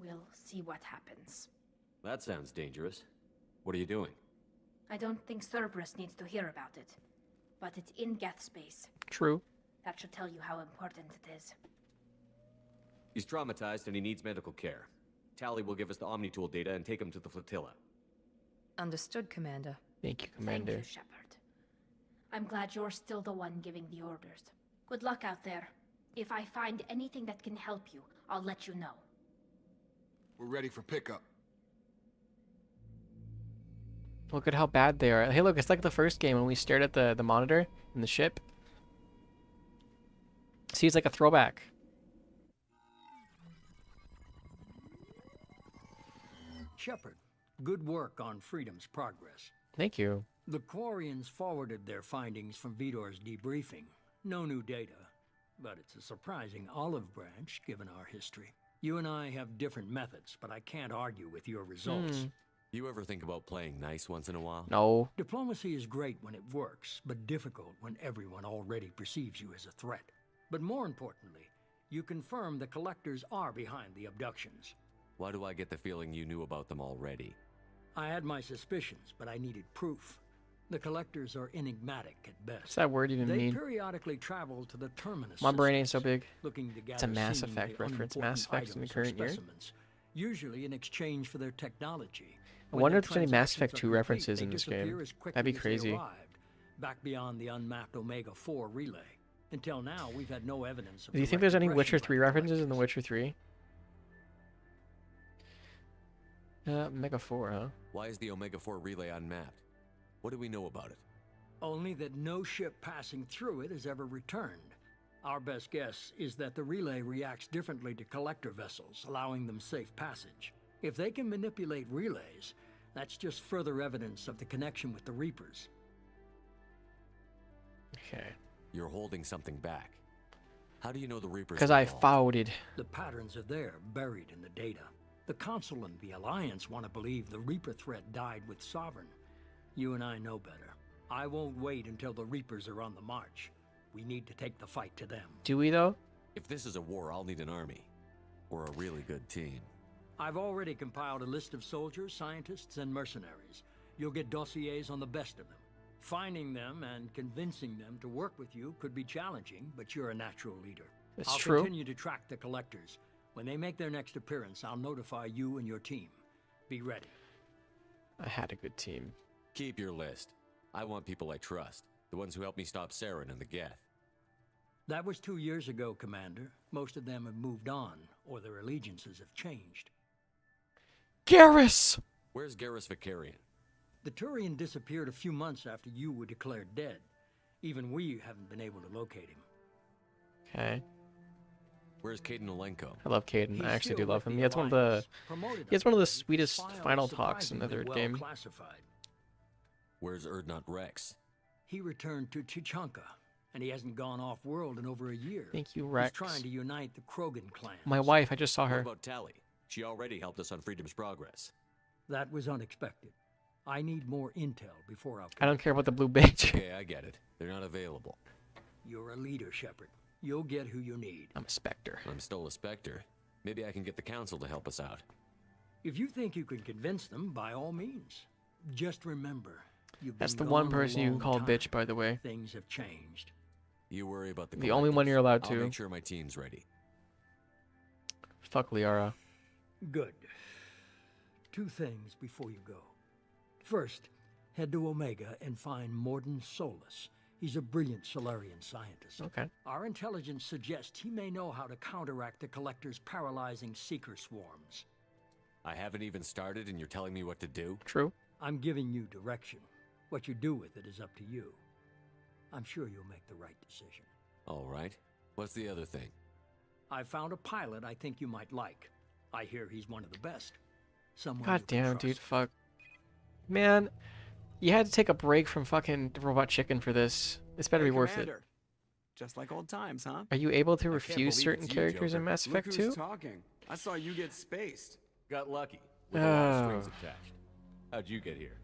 we'll see what happens. That sounds dangerous. What are you doing? I don't think Cerberus needs to hear about it, but it's in Geth space. True. That should tell you how important it is. He's traumatized and he needs medical care. Tally will give us the Omnitool data and take him to the flotilla. Understood, Commander. Thank you, Thank Commander. you, Shepard. I'm glad you're still the one giving the orders. Good luck out there. If I find anything that can help you, I'll let you know. We're ready for pickup. Look at how bad they are. Hey, look, it's like the first game when we stared at the monitor in the ship. See, it's like a throwback. Shepard, good work on Freedom's progress. Thank you. The Quarians forwarded their findings from Vitor's debriefing. No new data, but it's a surprising olive branch given our history. You and I have different methods, but I can't argue with your results. You ever think about playing nice once in a while? No. Diplomacy is great when it works, but difficult when everyone already perceives you as a threat. But more importantly, you confirm the collectors are behind the abductions. Why do I get the feeling you knew about them already? I had my suspicions, but I needed proof. The collectors are enigmatic at best. What's that word even They mean? periodically travel to the terminus. My brain ain't systems, so big. looking to It's a gather Mass seemingly Effect reference. Mass unimportant Effect's in the items or current year. specimens, usually in exchange for their technology. I When wonder their if there's any Mass transactions Effect are 2 complete, references they in this disappear game. as quickly That'd be as they crazy. arrived, back beyond the unmapped Omega-4 relay. Until now, we've had no evidence of Do you think direct there's any aggression Witcher by 3 the references in The collectors. Witcher 3? Mega 4, huh? Why is the Omega-4 relay unmapped? What do we know about it? Only that no ship passing through it has ever returned. Our best guess is that the relay reacts differently to collector vessels, allowing them safe passage. If they can manipulate relays, that's just further evidence of the connection with the Reapers. Okay. You're holding something back. How do you know the Reapers? Because are I involved? fouled. The patterns are there, buried in the data. The Council and the Alliance want to believe the Reaper threat died with Sovereign. You and I know better. I won't wait until the Reapers are on the march. We need to take the fight to them. Do we, though? If this is a war, I'll need an army. Or a really good team. I've already compiled a list of soldiers, scientists, and mercenaries. You'll get dossiers on the best of them. Finding them and convincing them to work with you could be challenging, but you're a natural leader. It's I'll true. continue to track the collectors. When they make their next appearance, I'll notify you and your team. Be ready. I had a good team. Keep your list. I want people I trust. The ones who helped me stop Saren and the Geth. That was 2 years ago, Commander. Most of them have moved on, or their allegiances have changed. Garrus! Where's Garrus Vicarian? The Turian disappeared a few months after you were declared dead. Even we haven't been able to locate him. Okay. Where's Caden Alenko? I love Caden. He's I actually do still love with him. the He has one of the Alliance. Promoted he has him. one of the sweetest His file final is talks in the surprisingly third game. classified. Where's Erdnot Rex? He returned to Chichanka, and he hasn't gone off-world in over a year. Thank you, Rex. He's trying to unite the Krogan clans. My wife, I just saw What her. about Tally? She already helped us on Freedom's Progress. That was unexpected. I need more intel before I'll... I don't care about the blue bitch. Okay, I get it. They're not available. You're a leader, Shepard. You'll get who you need. I'm a Spectre. I'm still a Spectre. Maybe I can get the Council to help us out. If you think you can convince them, by all means. Just remember, you've That's been the one gone a person you can long call a time. bitch, by the way. Things have changed. You worry about the The only one collectives. you're allowed I'll to. make sure my team's ready. Fuck Liara. Good. 2 things before you go. First, head to Omega and find Morden Solus. He's a brilliant Solarian scientist. Okay. Our intelligence suggests he may know how to counteract the Collector's paralyzing seeker swarms. I haven't even started and you're telling me what to do? True. I'm giving you direction. What you do with it is up to you. I'm sure you'll make the right decision. All right. What's the other thing? I found a pilot I think you might like. I hear he's one of the best. Someone God you can damn, dude. trust. Fuck. Man, you had to take a break from fucking Robot Chicken for this. It's better be worth it. Just like old times, huh? Are you able to can't refuse believe certain it's you, characters in Joker. Mass Look Effect who's 2? talking. I saw you get spaced. Got lucky. With a lot of strings Oh. attached. How'd you get here?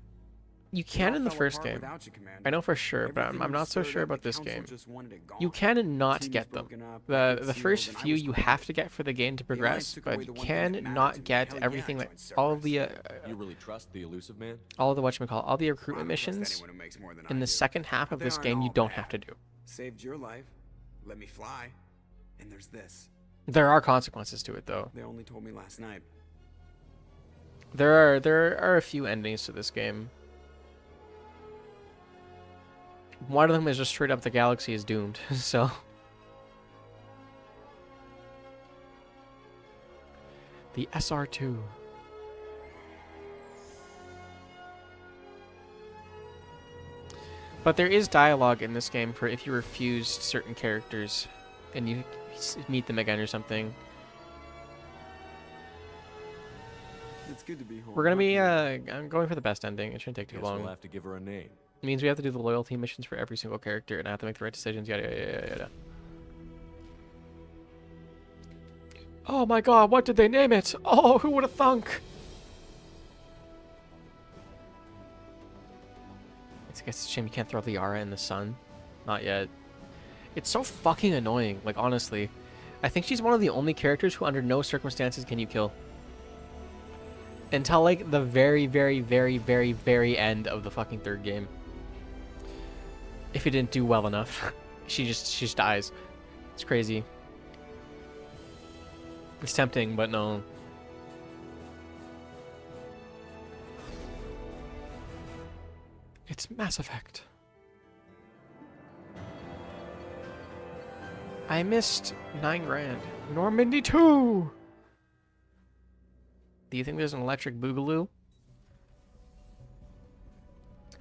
You It can all in the fell first apart game. without you, Commander. I know for sure, but Everything I'm was not so stirred sure up, about the this Council game. just wanted it You gone. can not Teams get them. broken up, The records first sealed, and I few was you caught. have to get for the game to The Alliance progress, took but away you the one thing can that mattered not to me. get Hell yeah, everything I that joined all of Cerberus. the You really trust the elusive man? all of the whatchamacallit, all the I recruitment don't trust missions anyone who makes more than in I the do. second half But of they this aren't game you all don't bad. have to do. Saved your life. Let me fly. And there's this. There are consequences to it though. They only told me last night. There are a few endings to this game. One of them is just straight up the galaxy is doomed. So the SR2. But there is dialogue in this game for if you refuse certain characters and you meet them again or something. It's good to be home. We're gonna be Huh? I'm going for the best ending. It shouldn't take too Guess long. we'll have to give her a name. It means we have to do the loyalty missions for every single character and I have to make the right decisions, yada yada yada yada. Oh my god, what did they name it? Oh, who would have thunk? I guess it's a shame you can't throw Liara in the sun. Not yet. It's so fucking annoying, like honestly. I think she's one of the only characters who under no circumstances can you kill. Until like the very, very, very, very, very end of the fucking third game. If you didn't do well enough. she just dies. It's crazy. It's tempting, but no. It's Mass Effect. I missed 9 grand. Normandy 2! Do you think there's an electric boogaloo?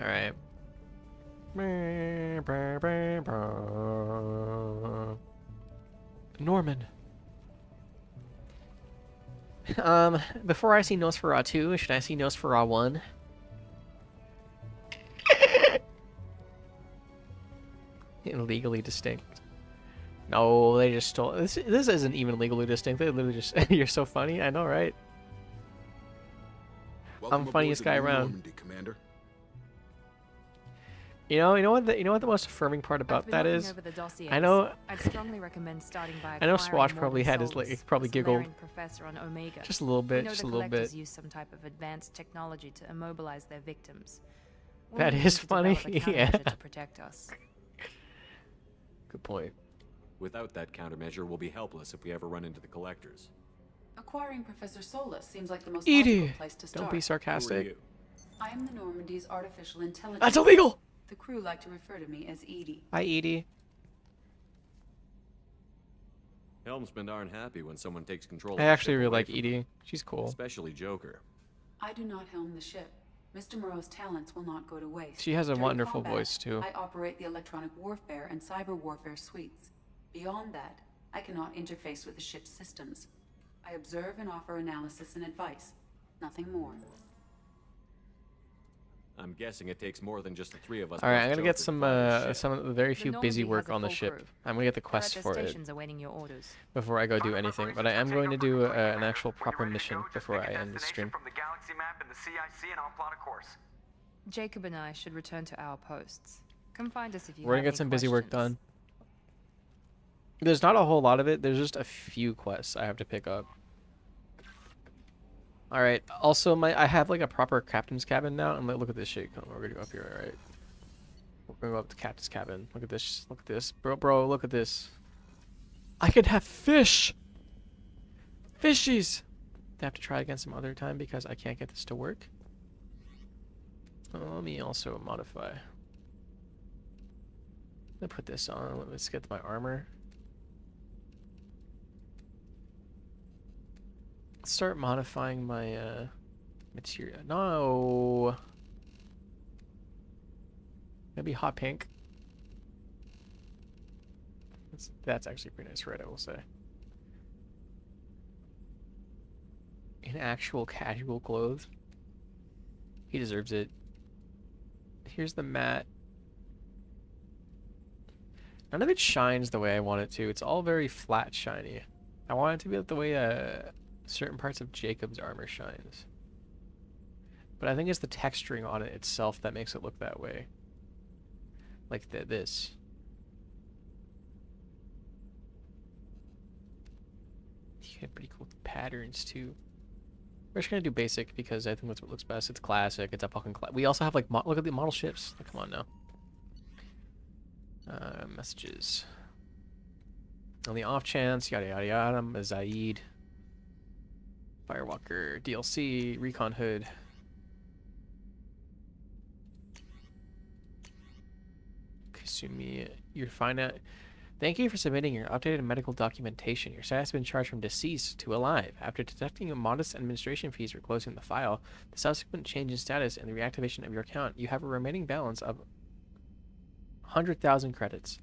Alright. Norman. Before I see Nosferatu, should I see Nosferatu 1? Illegally distinct. No, they just stole. This isn't even legally distinct. They literally just. You're so funny. I know, right? Welcome I'm the funniest aboard guy the New around. Normandy, Commander. You know what the most affirming part about I've been that looking is. over the dossiers. I know. I'd strongly recommend starting by I know acquiring Swatch probably Morgan had his Solus, like probably a giggled Solarian professor on Omega. just a little We bit, know just the a little collectors bit. use some type of advanced technology to immobilize their victims. We're That looking is to funny, develop a yeah. countermeasure to protect us. Good point. Without that countermeasure, we'll be helpless if we ever run into the Collectors. Acquiring Professor Solus seems like the most Edie, logical place to start. don't be sarcastic. I am the Normandy's artificial intelligence. That's illegal! The crew like to refer to me as Edie. Hi, Edie. Helmsmen aren't happy when someone takes control. I actually really like Edie. She's cool. Especially Joker. I do not helm the ship. Mr. Moreau's talents will not go to waste. She has a During wonderful combat, voice, too. I operate the electronic warfare and cyber warfare suites. Beyond that, I cannot interface with the ship's systems. I observe and offer analysis and advice. Nothing more. I'm guessing it takes more than just the three of us. All right, I'm plus gonna get Joker some to fly the of the very few busy Normandy work has a on the full ship. crew. I'm gonna get the They're quest at for their it stations awaiting your orders. before I go do anything. But I am going to do an actual proper mission before I end the stream. From the galaxy map and the CIC, and I'll plot a course. Jacob and I should return to our posts. Come find us if you We're have gonna get any some busy work questions. done. There's not a whole lot of it. There's just a few quests I have to pick up. All right. Also, I have like a proper captain's cabin now. And look at this shit. Come on, we're gonna go up here. All right. We're gonna go up to captain's cabin. Look at this. Look at this, bro. Look at this. I could have fish. Fishies. I have to try again some other time because I can't get this to work. Let me also modify. Let me put this on. Let's get my armor. Let's start modifying my material. No. Maybe hot pink. That's actually pretty nice red, I will say. In actual casual clothes. He deserves it. Here's the mat. None of it shines the way I want it to. It's all very flat shiny. I want it to be the way certain parts of Jacob's armor shines. But I think it's the texturing on it itself that makes it look that way. Like this. You get pretty cool patterns too. We're just gonna do basic because I think that's what looks best. It's classic. It's a fucking we also have like look at the model ships. Like, come on now. Messages. On the off chance, yada yada yada. Zaid. Firewalker, DLC, Recon Hood. Kasumi, you're fine at. Thank you for submitting your updated medical documentation. Your status has been charged from deceased to alive. After deducting modest administration fees for closing the file, the subsequent change in status and the reactivation of your account, you have a remaining balance of 100,000 credits.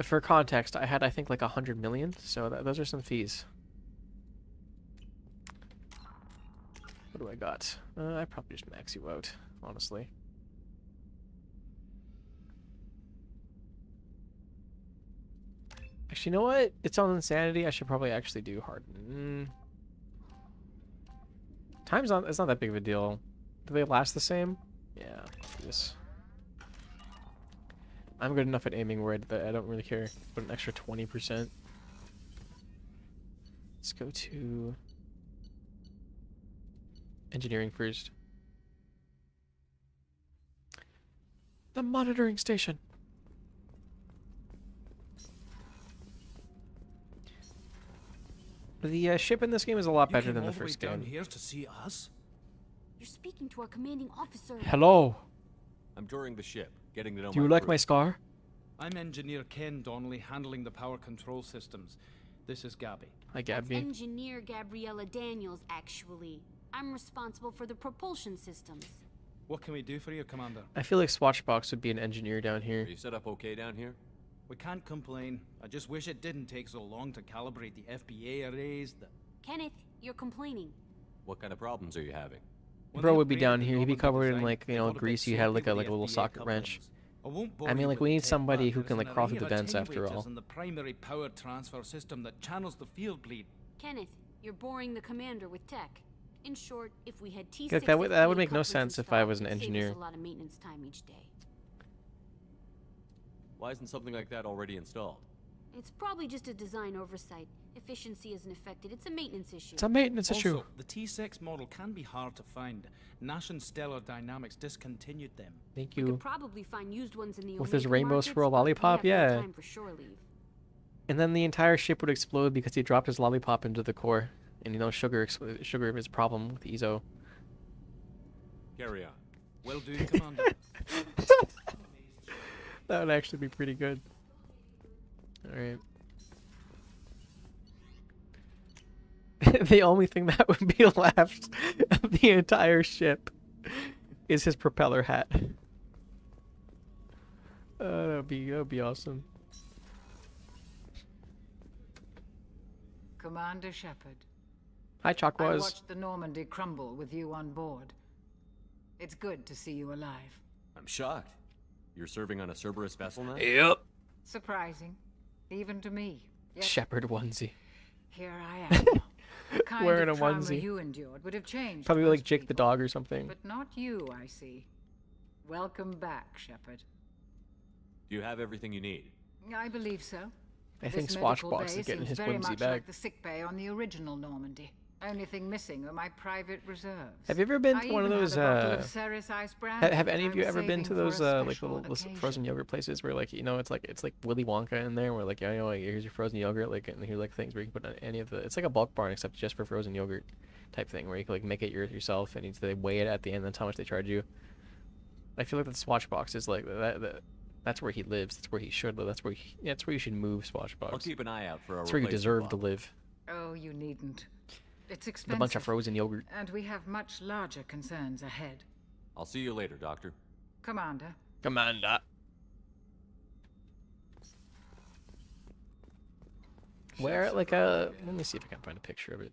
For context, I had, I think, like 100 million, so those are some fees. What do I got? I probably just max you out, honestly. Actually, you know what? It's on insanity. I should probably actually do harden. Time's not. It's not that big of a deal. Do they last the same? Yeah. Yes. I'm good enough at aiming where I don't really care. Put an extra 20%. Let's go to engineering first. The monitoring station. The ship in this game is a lot better than the first game. Here to see us? You're speaking to our commanding officer. Hello. I'm touring the ship, getting to know. Do you like my scar? I'm Engineer Ken Donnelly, handling the power control systems. This is Gabby. Hi, Gabby. That's Engineer Gabriella Daniels, actually. I'm responsible for the propulsion systems. What can we do for you, Commander? I feel like Swatchbox would be an engineer down here. Are you set up okay down here? We can't complain. I just wish it didn't take so long to calibrate the FBA arrays. Kenneth, you're complaining. What kind of problems are you having? Bro would be down here. He'd be covered in like, you know, grease. He had like a little socket wrench. I mean, like, we need somebody who can like crawl through the vents after all. The primary power transfer system that channels the field bleed. Kenneth, you're boring the commander with tech. In short, if we had T6 Like, that would make no sense if I was an engineer. Save us a lot of maintenance time each day. Why isn't something like that already installed? It's probably just a design oversight. Efficiency isn't affected. It's a maintenance issue. It's a maintenance issue. Also, the T6 model can be hard to find. Nash and Stellar Dynamics discontinued them. Thank We you. could probably find used ones in the With his Omega rainbows markets, for a but we lollipop, have no yeah. time for shore leave. And then the entire ship would explode because he dropped his lollipop into the core. And you know, sugar is a problem with Ezo. Carry on. Well done, Commander. That would actually be pretty good. Alright. The only thing that would be left of the entire ship is his propeller hat. That would be awesome. Commander Shepard. Hi, Chalk I was. watched the Normandy crumble with you on board. It's good to see you alive. I'm shocked. You're serving on a Cerberus vessel now? Yep. Surprising, even to me. Yet Shepard onesie. here I am. The kind Wearing of a trauma onesie. you endured would have changed. Probably most like Jake the people. dog or something. But not you, I see. Welcome back, Shepard. Do you have everything you need? I believe so. I think This medical Swashbox is bay getting seems his very whimsy much back. like the sick bay on the original Normandy. Only thing missing are my private reserves. Have you ever been I to one of even those? had a bottle of Ceres Ice brandy Have that any I of you was ever been saving to for those a like special little occasion. frozen yogurt places where like, you know, it's like Willy Wonka in there, where like, you know, like, here's your frozen yogurt, like, and here's like things where you can put any of the. It's like a bulk barn except just for frozen yogurt type thing, where you can like make it yourself and they weigh it at the end. That's how much they charge you. I feel like the Swashbox is like that. That's where he lives. That's where he should live. That's where you should move, Swashbox. I'll keep an eye out for a That's where you replacement deserve to bottle. live. Oh, you needn't. It's A expensive. bunch of frozen yogurt. And we have much larger concerns ahead. I'll see you later, Doctor. Commander. Commander. Where like a? Let me see if I can find a picture of it.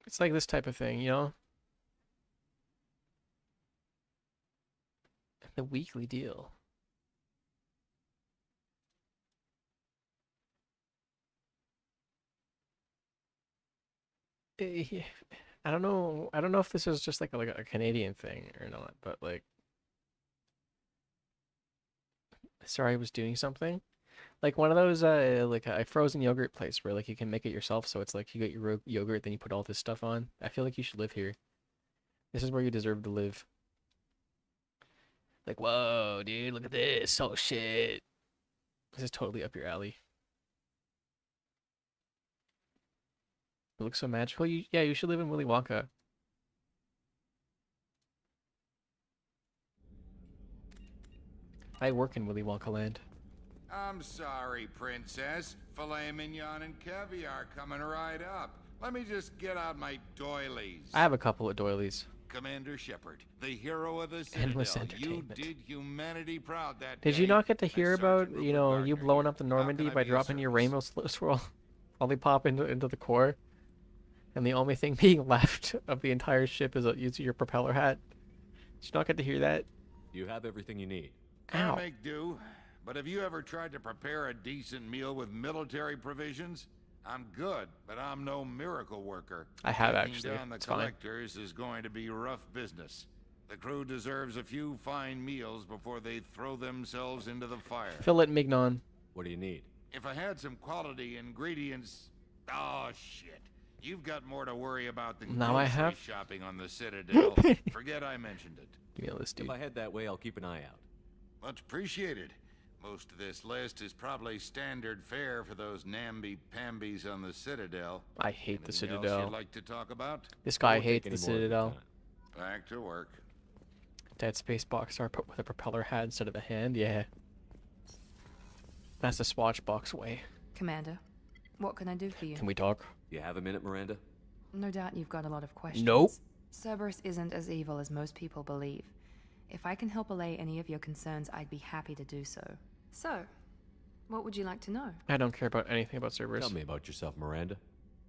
It's like this type of thing, you know? The weekly deal. I don't know. I don't know if this is just like a Canadian thing or not, but like, sorry, I was doing something. Like one of those like a frozen yogurt place where like you can make it yourself, so it's like you get your yogurt, then you put all this stuff on. I feel like you should live here. This is where you deserve to live. Like, whoa, dude, look at this. Oh shit. This is totally up your alley. It looks so magical. Yeah, you should live in Willy Wonka. I work in Willy Wonka land. I'm sorry, Princess. Filet mignon and caviar coming right up. Let me just get out my doilies. I have a couple of doilies. Commander Shepard, the hero of the Endless Citadel. You entertainment. did humanity proud that Did you day. not get to As hear Sergeant about, you Rupert know, Gardner you blowing up the here. Normandy How can I by be of dropping your service? rainbow swirl lollipop into the core? And the only thing being left of the entire ship is your propeller hat. Did you not get to hear that? You have everything you need. I'll Ow. make do. But have you ever tried to prepare a decent meal with military provisions? I'm good, but I'm no miracle worker. I have, Taking actually. down the It's fine. collectors is going to be rough business. The crew deserves a few fine meals before they throw themselves into the fire. Philip Mignon. What do you need? If I had some quality ingredients... Oh, shit. You've got more to worry about than Now I grocery have. shopping on the Citadel. Forget I mentioned it. Give me a list, dude. If I head that way, I'll keep an eye out. Much appreciated. Most of this list is probably standard fare for those namby-pambies on the Citadel. I hate the Anything else Citadel. you'd like to talk about? This guy Won't take hates any the more of your Citadel. time. Back to work. Dead Space Boxer put with a propeller hat instead of a hand. Yeah. That's the Swatchbox way. Commander, what can I do for you? Can we talk? You have a minute, Miranda? No doubt you've got a lot of questions. Nope. Cerberus isn't as evil as most people believe. If I can help allay any of your concerns, I'd be happy to do so. So, what would you like to know? I don't care about anything about Cerberus. Tell me about yourself, Miranda.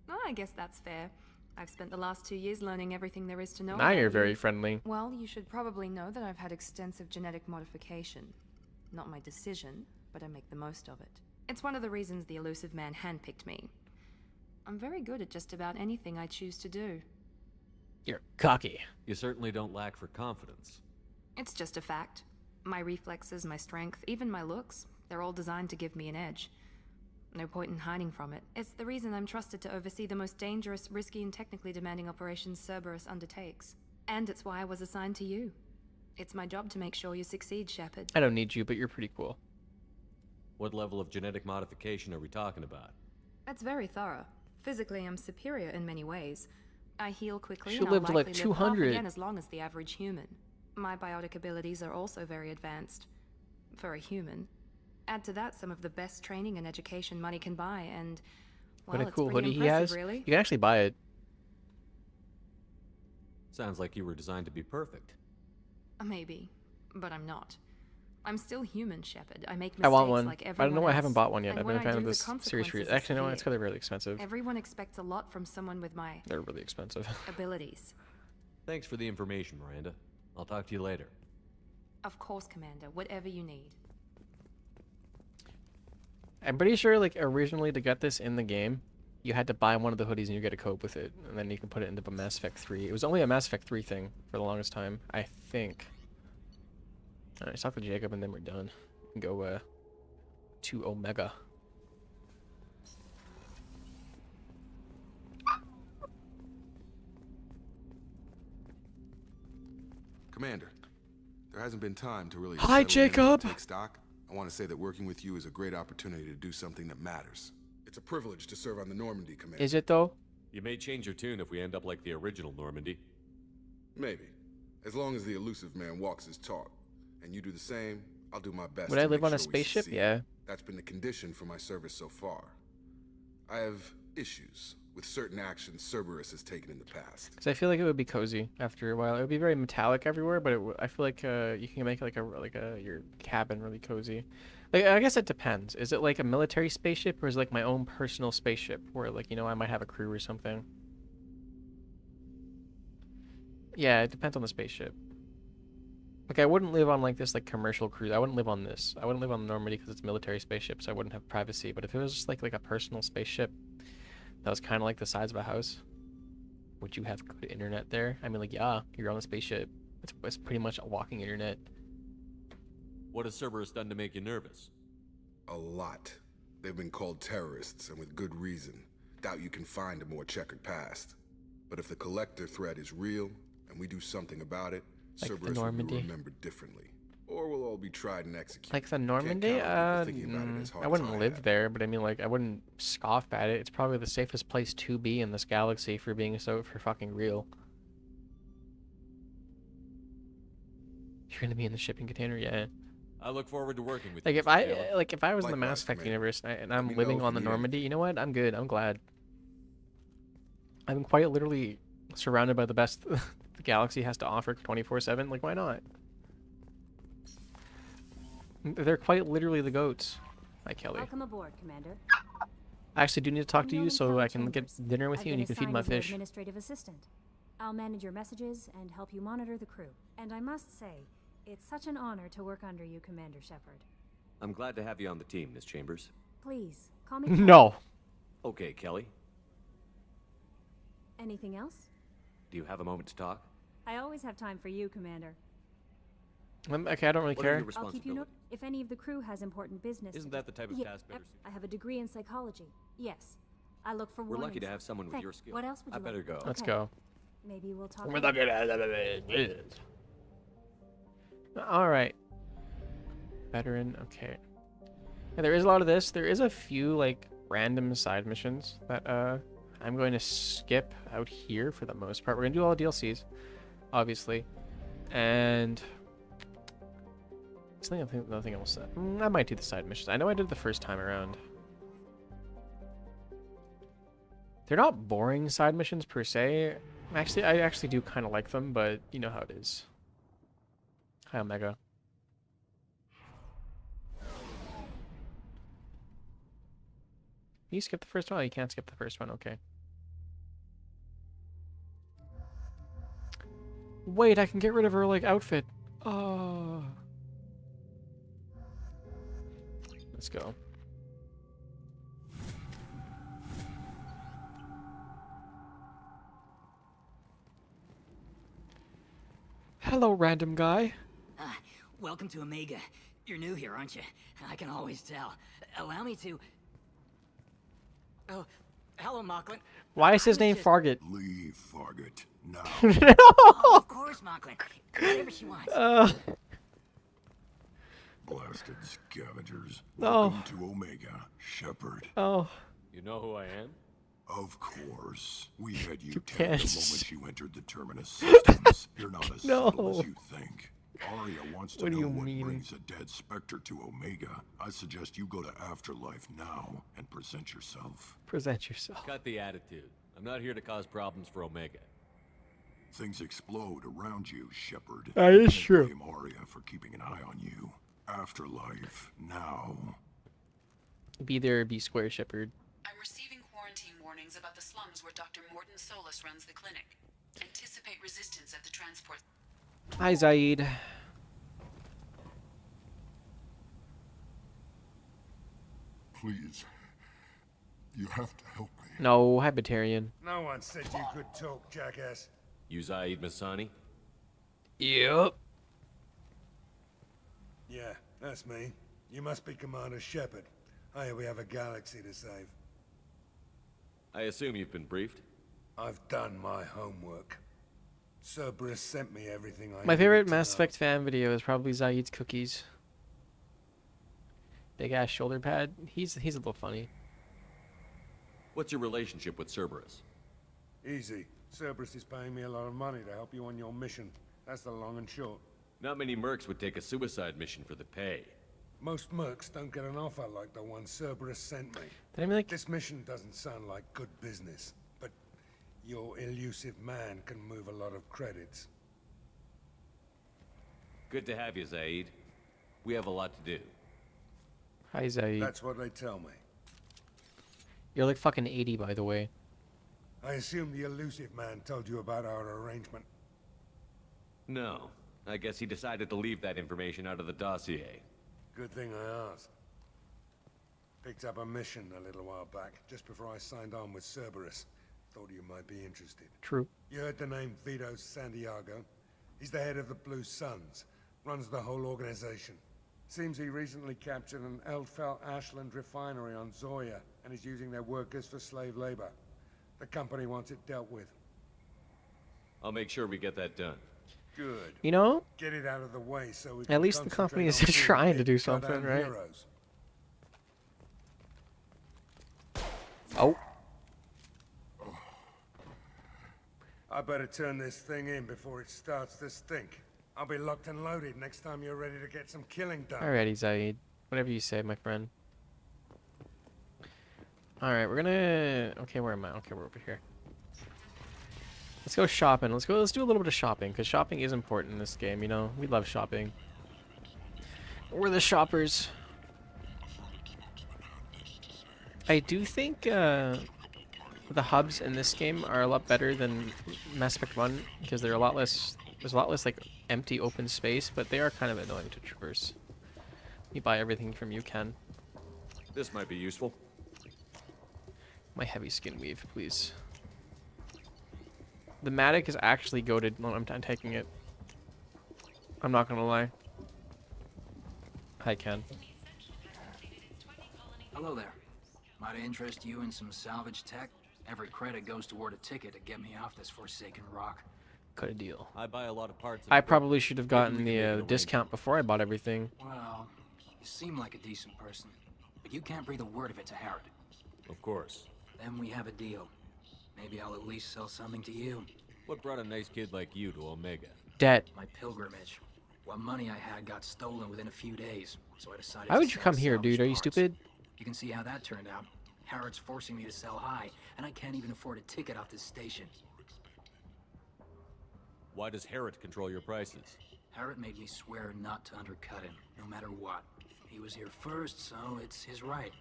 Oh, I guess that's fair. I've spent the last 2 years learning everything there is to know Now about you're you. very friendly. Well, you should probably know that I've had extensive genetic modification. Not my decision, but I make the most of it. It's one of the reasons the elusive man handpicked me. I'm very good at just about anything I choose to do. You're cocky. You certainly don't lack for confidence. It's just a fact. My reflexes, my strength, even my looks, they're all designed to give me an edge. No point in hiding from it. It's the reason I'm trusted to oversee the most dangerous, risky, and technically demanding operations Cerberus undertakes. And it's why I was assigned to you. It's my job to make sure you succeed, Shepard. I don't need you, but you're pretty cool. What level of genetic modification are we talking about? That's very thorough. Physically, I'm superior in many ways. I heal quickly She and I'll lived likely like live 200. half again as long as the average human. My biotic abilities are also very advanced. For a human. Add to that some of the best training and education money can buy, and well, What a cool it's pretty hoodie he has. impressive, really. You can actually buy it. Sounds like you were designed to be perfect. Maybe, but I'm not. I'm still human, Shepard. I make I mistakes want one. like I everyone don't know why I haven't else. bought one yet. And I've when been a I fan of do, the this series for consequences years. are Actually, no, severe. it's because they're really expensive. Everyone expects a lot from someone with my They're really expensive. abilities. Thanks for the information, Miranda. I'll talk to you later. Of course, Commander. Whatever you need. I'm pretty sure, like, originally to get this in the game, you had to buy one of the hoodies and you get a code with it, and then you can put it into Mass Effect 3. It was only a Mass Effect 3 thing for the longest time, I think. Alright, let's talk to Jacob and then we're done. We can go to Omega. Commander, there hasn't been time to really Hi, settle in Jacob. and take stock. I want to say that working with you is a great opportunity to do something that matters. It's a privilege to serve on the Normandy, Commander. Is it though? You may change your tune if we end up like the original Normandy. Maybe. As long as the elusive man walks his talk. And you do the same, I'll do my best Would to I live make on a sure we spaceship? succeed. Yeah. That's been the condition for my service so far. I have issues with certain actions Cerberus has taken in the past. Because I feel like it would be cozy after a while. It would be very metallic everywhere, but I feel like you can make like your cabin really cozy. Like, I guess it depends. Is it like a military spaceship, or is it like my own personal spaceship where, like, you know, I might have a crew or something? Yeah, it depends on the spaceship. Like, I wouldn't live on like this like commercial cruise. I wouldn't live on this. I wouldn't live on the Normandy because it's military spaceship, so I wouldn't have privacy. But if it was just like a personal spaceship that was kind of like the size of a house, would you have good internet there? I mean, like, yeah, you're on a spaceship. It's pretty much a walking internet. What has Cerberus done to make you nervous? A lot. They've been called terrorists, and with good reason. Doubt you can find a more checkered past. But if the Collector threat is real, and we do something about it, Like the Cerberus will Normandy? be remembered differently. Or we'll all be tried and executed. Like the Normandy? I wouldn't live there, but I mean, like, I wouldn't scoff at it. It's probably the safest place to be in this galaxy for being for fucking real. You're gonna be in the shipping container, yeah. I look forward to working with Like you. if I was in the Mass Effect universe and I'm living on the Normandy, you know what? I'm good. I'm glad. I'm quite literally surrounded by the best the galaxy has to offer 24/7. Like, why not? They're quite literally the goats. Hi, Kelly. Welcome aboard, Commander. I actually do need to talk to you so I can get dinner with you and you can feed my fish. Administrative assistant. I'll manage your messages and help you monitor the crew. And I must say, it's such an honor to work under you, Commander Shepard. I'm glad to have you on the team, Miss Chambers. Please, call me No. Okay, Kelly. Anything else? Do you have a moment to talk? I always have time for you, Commander. Okay, I don't really care. I'll keep you if any of the crew has important business. Isn't that the type of task better suited? I have a degree in psychology. Yes. I look for We're warnings. lucky to have someone with your skills. What else would you I better go. Let's go. Maybe we'll talk. All right. Veteran. Okay. Yeah, there is a lot of this. There is a few like random side missions that I'm going to skip out here for the most part. We're gonna do all the DLCs, obviously, and I think nothing else. I might do the side missions. I know I did the first time around. They're not boring side missions per se. Actually, I actually do kind of like them, but you know how it is. Hi, Omega. You skip the first one? Oh, you can't skip the first one. Okay. Wait, I can get rid of her, like, outfit. Oh. Let's go. Hello, random guy. Welcome to Omega. You're new here, aren't you? I can always tell. Allow me to... Oh, hello, Mocklin. Why is his name Fargate? Leave, Fargate. now. Oh, of course, Mocklin. Whatever she wants. Blasted scavengers. No. Welcome to Omega, Shepard. Oh. You know who I am? Of course. We had you tagged can't. the moment you entered the Terminus systems. You're not as No. subtle as you think. Arya wants to What do know you what mean? brings a dead Spectre to Omega. I suggest you go to Afterlife now and present yourself. Present yourself. Cut the attitude. I'm not here to cause problems for Omega. Things explode around you, Shepard. That is Don't true. blame Arya for keeping an eye on you. Afterlife now. Be there, be square, Shepard. I'm receiving quarantine warnings about the slums where Dr. Morton Solus runs the clinic. Anticipate resistance at the transport. Hi, Zaid. Please. You have to help me. No, Habitarian. No one said you could talk, jackass. You Zaid Masani? Yep. Yeah, that's me. You must be Commander Shepard. Hey, we have a galaxy to save. I assume you've been briefed? I've done my homework. Cerberus sent me everything I My favorite needed to Mass know. Effect fan video is probably Zaid's cookies. Big ass shoulder pad. He's a little funny. What's your relationship with Cerberus? Easy. Cerberus is paying me a lot of money to help you on your mission. That's the long and short. Not many mercs would take a suicide mission for the pay. Most mercs don't get an offer like the one Cerberus sent me. Did I mean like This mission doesn't sound like good business, but your elusive man can move a lot of credits. Good to have you, Zaid. We have a lot to do. Hi, Zaid. That's what they tell me. You're like fucking 80, by the way. I assume the elusive man told you about our arrangement. No. I guess he decided to leave that information out of the dossier. Good thing I asked. Picked up a mission a little while back, just before I signed on with Cerberus. Thought you might be interested. True. You heard the name Vito Santiago? He's the head of the Blue Suns. Runs the whole organization. Seems he recently captured an Eldfell Ashland refinery on Zoya and is using their workers for slave labor. The company wants it dealt with. I'll make sure we get that done. Good. You know, Get it out of the way so we at can least the company is concentrate on trying being to do big something, goddamn right? heroes. Oh. I better turn this thing in before it starts to stink. I'll be locked and loaded next time you're ready to get some killing done. Alrighty, Zaid. Whatever you say, my friend. Alright, we're gonna... Okay, where am I? Okay, we're over here. Let's go shopping. Let's do a little bit of shopping, because shopping is important in this game, you know? We love shopping. We're the shoppers. I do think the hubs in this game are a lot better than Mass Effect 1, because they're a lot less... There's a lot less, like, empty open space, but they are kind of annoying to traverse. You buy everything from you, Ken. This might be useful. My heavy skin weave, please. The Matic is actually goated. No, I'm taking it. I'm not gonna lie. Hi, Ken. Hello there. Might I interest you in some salvage tech? Every credit goes toward a ticket to get me off this forsaken rock. Cut a deal. I buy a lot of parts. I probably should have gotten the discount before I bought everything. Well, you seem like a decent person, but you can't breathe a word of it to Harrod. Of course. Then we have a deal. Maybe I'll at least sell something to you. What brought a nice kid like you to Omega? Debt. My pilgrimage. What money I had got stolen within a few days, so I decided Why to would you sell come here, salvage dude? Are you parts. stupid? You can see how that turned out. Harrod's forcing me to sell high, and I can't even afford a ticket off this station. Why does Harrod control your prices? Harrod made me swear not to undercut him, no matter what. He was here first, so it's his right.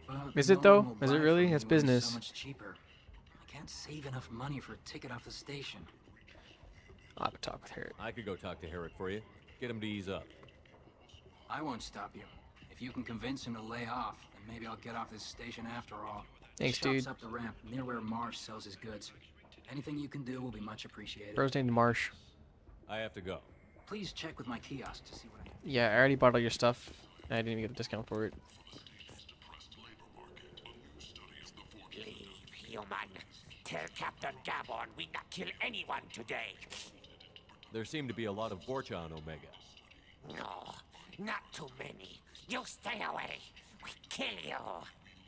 But Is it no though? one will Is it buy really? from It's me when business. So much cheaper. I can't save enough money for a ticket off the station. I'll have to talk with Harrod. I could go talk to Harrod for you. Get him to ease up. I won't stop you. If you can convince him to lay off, then maybe I'll get off this station after all. Thanks, The shop's dude. up the ramp, near where Marsh sells his goods. Anything you can do will be much appreciated. Bro's named Marsh. I have to go. Please check with my kiosk to see what I... Yeah, I already bought all your stuff. I didn't even get a discount for it. Leave, human. Tell Captain Gavon we not kill anyone today. There seem to be a lot of Vorcha on Omega. No, not too many. You stay away. We kill you.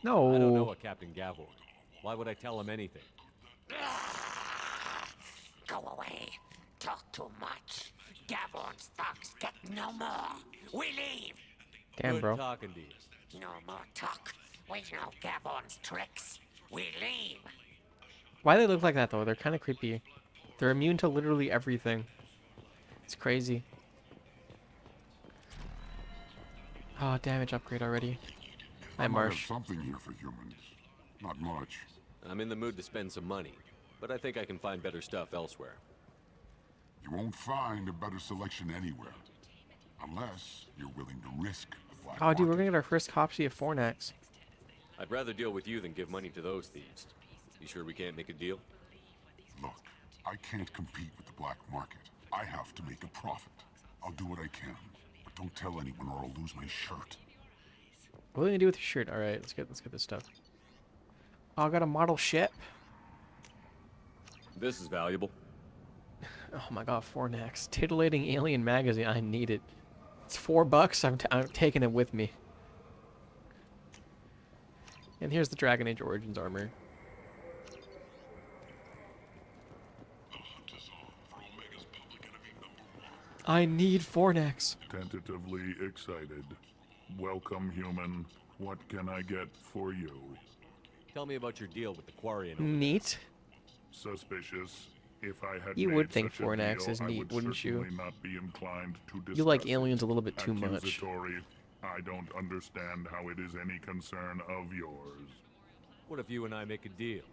No. I don't know a Captain Gavon. Why would I tell him anything? Go away. Talk too much. Gavon's thugs get no more. We leave. Damn, Good bro. talking to you. No more talk. We know Gavon's tricks. We leave. Why do they look like that though? They're kind of creepy. They're immune to literally everything. It's crazy. Oh, damage upgrade already. Hi, I might have Marsh. something here for humans. Not much. I'm in the mood to spend some money, but I think I can find better stuff elsewhere. You won't find a better selection anywhere. Unless you're willing to risk the black Oh, dude, we're market. gonna get our first copy of Fornax. I'd rather deal with you than give money to those thieves. You sure we can't make a deal? Look, I can't compete with the black market. I have to make a profit. I'll do what I can, but don't tell anyone or I'll lose my shirt. What are we gonna do with your shirt? All right, let's get this stuff. Oh, I got a model ship. This is valuable. Oh my god, Fornax. Titillating alien magazine. I need it. It's $4. I'm taking it with me. And here's the Dragon Age Origins armor. I need Fornax. Tentatively excited. Welcome, human. What can I get for you? Tell me about your deal with the Quarian. over there. Neat. Suspicious. If I had You made would think such a Fornax deal, is I neat, would wouldn't you? certainly not be inclined to You like discuss aliens it. a little bit too much. Accusatory. I don't understand how it is any concern of yours. What if you and I make a deal?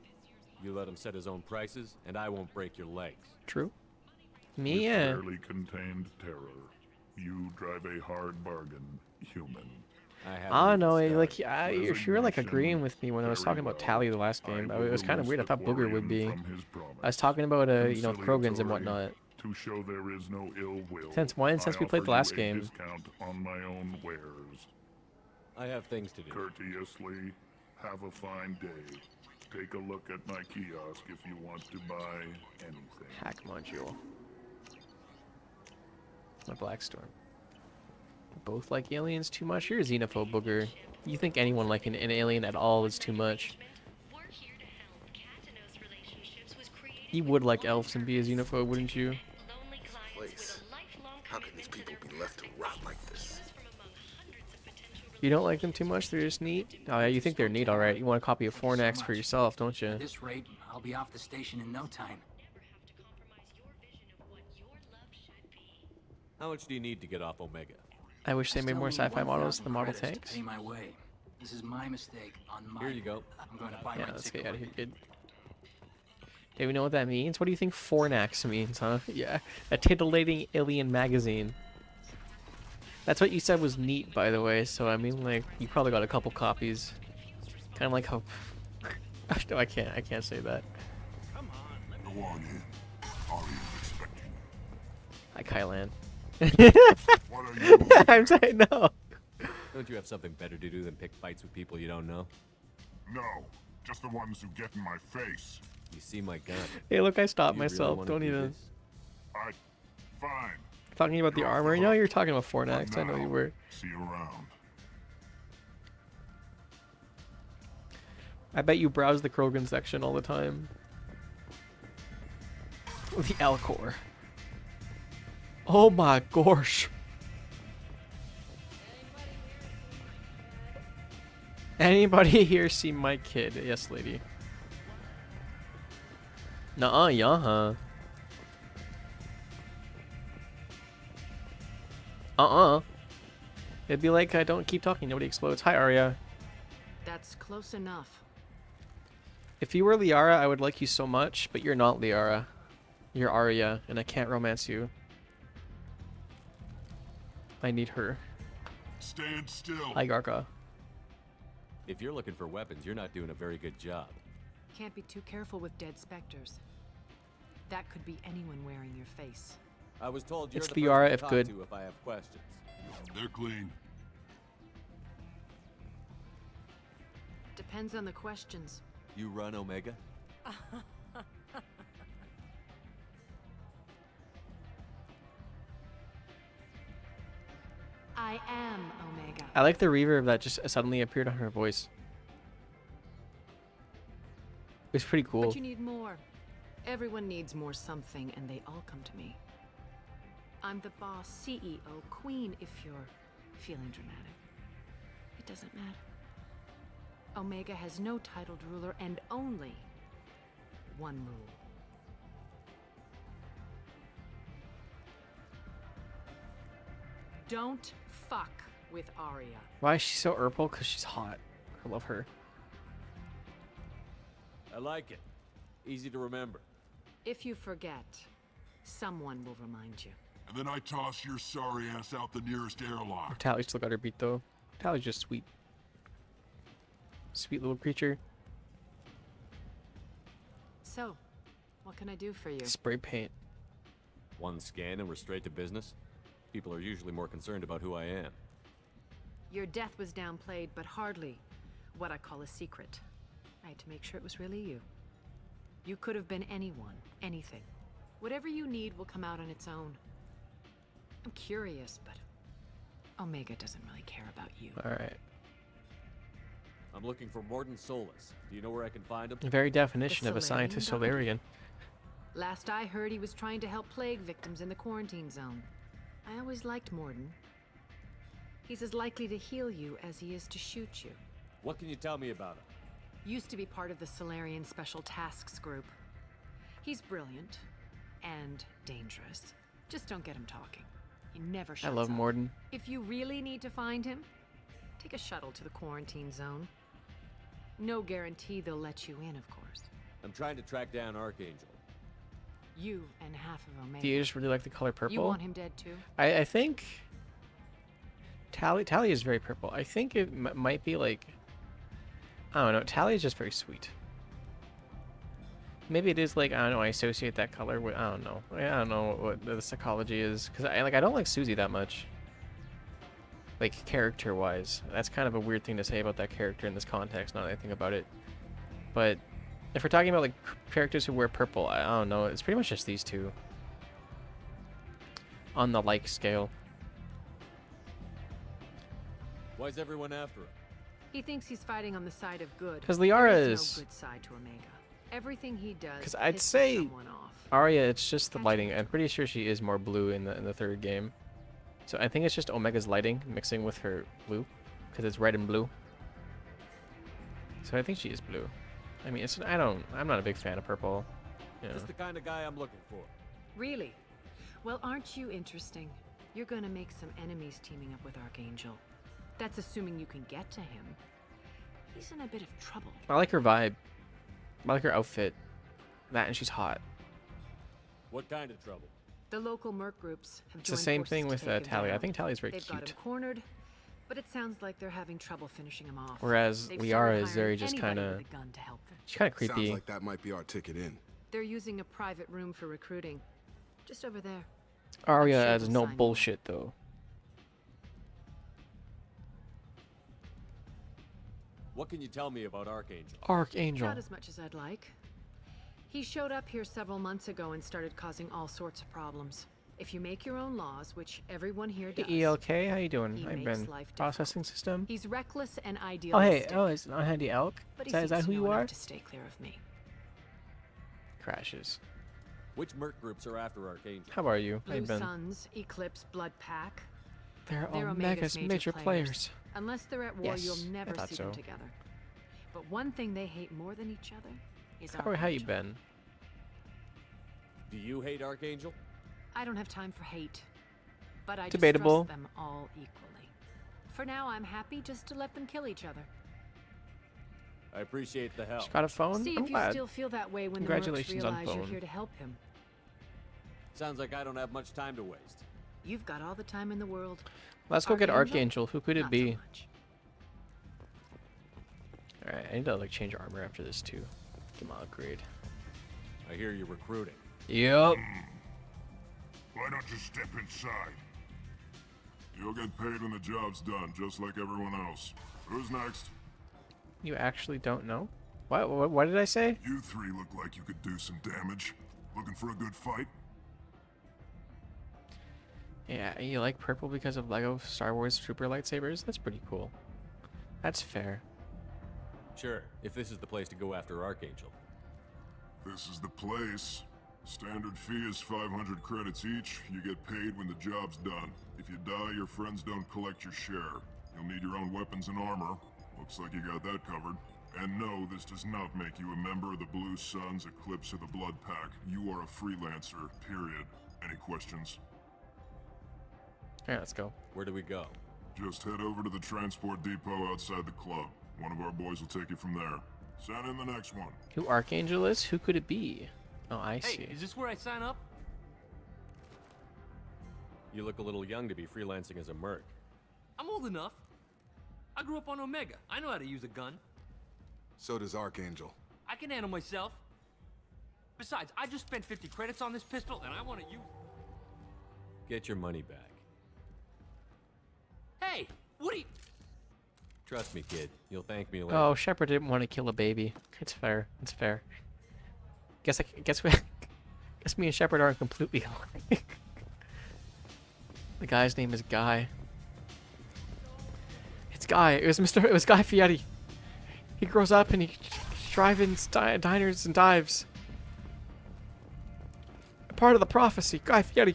You let him set his own prices, and I won't break your legs. True. With Me, yeah. barely contained terror. You drive a hard bargain, human. I don't know, like you're like agreeing with me when I was talking about Tally the last game. It was kind of weird. I thought Booger would be. I was talking about you know, Krogans and whatnot. To show there is no ill will. Since when? Since we played the last game. Discount on my own wares. I have things to do. Courteously, have a fine day. Take a look at my kiosk if you want to buy anything. Hack module. My Blackstorm. Both like aliens too much? You're a xenophobe, Booger. You think anyone like an alien at all is too much. You would like elves and be a xenophobe, wouldn't you? Place. How can these people be left to rot like this? You don't like them too much? They're just neat? Oh yeah, you think they're neat, alright. You want a copy of Fornax for yourself, don't you? At this rate, I'll be off the station in no time. How much do you need to get off Omega? I wish they made more Still need sci-fi models 1,000 than model credits to tanks. pay my way. This is my mistake on my. Here you go. I'm going to buy Yeah, my let's ticket. get out of here, kid. Do we know what that means? What do you think Fornax means, huh? Yeah, a titillating alien magazine. That's what you said was neat, by the way, so I mean, like, you probably got a couple copies. Kind of like how... No, I can't say that. Go on in. Ari is expecting. Hi, Kylan. What are you? I'm saying no. Don't you have something better to do than pick fights with people you don't know? No, just the ones who get in my face. You see my gun. Hey, look, I stopped Do you really myself. wanna Don't do even... this? Fine. Talking about the armor. You know, you're talking about Fornax. I know you were. See you around. I bet you browse the Krogan section all the time. The Alcor. Oh my gosh. Anybody here see my kid? Yes, lady. Nuh-uh, yeah, huh? It'd be like, don't keep talking, nobody explodes. Hi, Arya. That's close enough. If you were Liara, I would like you so much, but you're not Liara. You're Arya, and I can't romance you. I need her. Stand still. Hi, Garka. If you're looking for weapons, you're not doing a very good job. Can't be too careful with dead specters. That could be anyone wearing your face. I was told you're It's the Liara person to if talk good. to if I have questions. They're clean. Depends on the questions. You run Omega? I am Omega. I like the reverb that just suddenly appeared on her voice. It's pretty cool. But you need more. Everyone needs more something, and they all come to me. I'm the boss, CEO, queen, if you're feeling dramatic. It doesn't matter. Omega has no titled ruler and only one rule. Don't fuck with Arya. Why is she so purple? Because she's hot. I love her. I like it. Easy to remember. If you forget, someone will remind you. And then I toss your sorry ass out the nearest airlock. Tally still got her beat though. Tally's just sweet. Sweet little creature. So, what can I do for you? Spray paint. One scan and we're straight to business? People are usually more concerned about who I am. Your death was downplayed, but hardly what I call a secret. I had to make sure it was really you. You could have been anyone, anything. Whatever you need will come out on its own. I'm curious, but Omega doesn't really care about you. Alright. I'm looking for Morden Solus. Do you know where I can find him? The very definition of a scientist Solarian. Last I heard, he was trying to help plague victims in the quarantine zone. I always liked Morden. He's as likely to heal you as he is to shoot you. What can you tell me about him? Used to be part of the Solarian Special Tasks Group. He's brilliant and dangerous. Just don't get him talking. He never shuts I love up. Morden. If you really need to find him, take a shuttle to the quarantine zone. No guarantee they'll let you in, of course. I'm trying to track down Archangel. You and half of Omega. Do you just really like the color purple? You want him dead too? I think Tally is very purple. I think it might be like, I don't know. Tally is just very sweet. Maybe it is like, I don't know. I associate that color with, I don't know. I don't know what the psychology is, because I don't like Susie that much. Like character wise, that's kind of a weird thing to say about that character in this context. Now that I think about it, but if we're talking about like characters who wear purple, I don't know. It's pretty much just these two on the like scale. Why is everyone after him? He thinks he's fighting on the side of good. 'Cause Liara There is- no good side to Omega. Everything he does. Because I'd pisses say someone off. Arya, it's just the lighting. I'm pretty sure she is more blue in the third game. So I think it's just Omega's lighting mixing with her blue, because it's red and blue. So I think she is blue. I mean, I'm not a big fan of purple. You know. Just the kind of guy I'm looking for. Really? Well, aren't you interesting? You're gonna make some enemies teaming up with Archangel. That's assuming you can get to him. He's in a bit of trouble. I like her vibe. I like her outfit. That and she's hot. What kind of trouble? The local merc groups have It's the joined same forces thing to with take him Tally. I down. think Tally's very They've cute. got him cornered, but it sounds like they're having trouble finishing him off. Whereas They've Liara started is very hiring just anybody kind of. with a gun to help them. She's kind of creepy. Sounds like that might be our ticket in. They're using a private room for recruiting, just over there. Arya sure has they'll no sign you bullshit though. What can you tell me about Archangel? Archangel. Not as much as I'd like. He showed up here several months ago and started causing all sorts of problems. If you make your own laws, which everyone here does, Hey, ELK, how you doing? he I've makes been life processing system. he's reckless and Oh idealistic. hey, it's not Handy Elk. But Is he that seems who to know you enough are? to stay clear of me. Crashes. Which merc groups are after Archangel? How are you? How you Blue been? Suns, Eclipse, Blood Pack. They're Omega's Omega's major players. Unless they're at war, Yes, you'll never I thought see them so. together. But one thing they hate more than each other is How you Archangel. been? Do you hate Archangel? I don't have time for hate, but I Debatable. distrust them all equally. For now, I'm happy just to let them kill each other. I appreciate the help. She's got a phone? See I'm if you glad. still feel that way when the mercs Congratulations on realize you're phone. here to help him. Sounds like I don't have much time to waste. You've got all the time in the world. Let's go get Archangel? Archangel. Who could it Not so be? much. Alright, I need to like change armor after this too. Get my upgrade. I hear you're recruiting. Yep. Why don't you step inside? You'll get paid when the job's done, just like everyone else. Who's next? You actually don't know? What did I say? You three look like you could do some damage. Looking for a good fight? Yeah, you like purple because of Lego Star Wars Trooper lightsabers? That's pretty cool. That's fair. Sure, if this is the place to go after Archangel. This is the place. Standard fee is 500 credits each. You get paid when the job's done. If you die, your friends don't collect your share. You'll need your own weapons and armor. Looks like you got that covered. And no, this does not make you a member of the Blue Suns, Eclipse, or the Blood Pack. You are a freelancer, period. Any questions? Yeah, let's go. Where do we go? Just head over to the transport depot outside the club. One of our boys will take you from there. Send in the next one. Who Archangel is? Who could it be? Oh, I see. Hey, is this where I sign up? You look a little young to be freelancing as a merc. I'm old enough. I grew up on Omega. I know how to use a gun. So does Archangel. I can handle myself. Besides, I just spent 50 credits on this pistol, and I want to use... Get your money back. Hey, what are you... Trust me, kid. You'll thank me later. Oh, Shepard didn't want to kill a baby. It's fair. It's fair. Guess me and Shepard aren't completely alike. The guy's name is Guy. It's Guy. It was Guy Fieri. He grows up and he drive-ins, diners and dives. Part of the prophecy. Guy Fieri.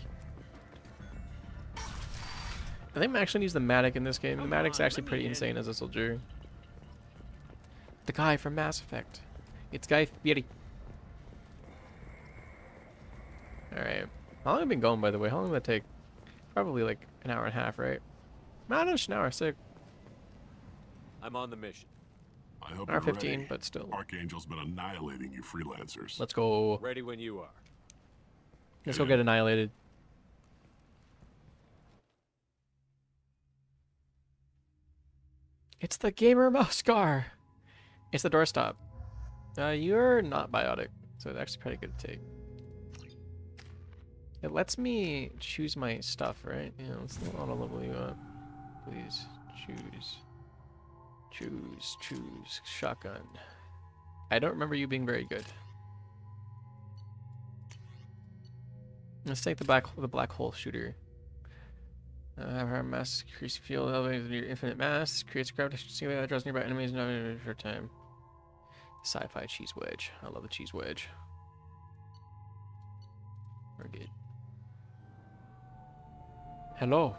I think I'm actually gonna use the Matic in this game. The Matic's actually pretty insane as a soldier. The guy from Mass Effect. It's Guy Fieri. Alright. How long have I been going, by the way? How long will that take? Probably like an hour and a half, right? Not an hour, sick. I'm on the mission. I hope Hour you're 15, ready. but still. Archangel's been annihilating you freelancers. Let's go. Ready when you are. Let's go get annihilated. It's the gamer mouse scar. It's the doorstop. You're not biotic, so it's actually pretty good to take. It lets me choose my stuff, right? Yeah, let's auto level you up. Please choose shotgun. I don't remember you being very good. Let's take the black hole shooter. Have our mass increase field elevated near infinite mass. Creates gravitational that draws nearby enemies not in a short time. Sci-fi cheese wedge. I love the cheese wedge. We're good. Hello.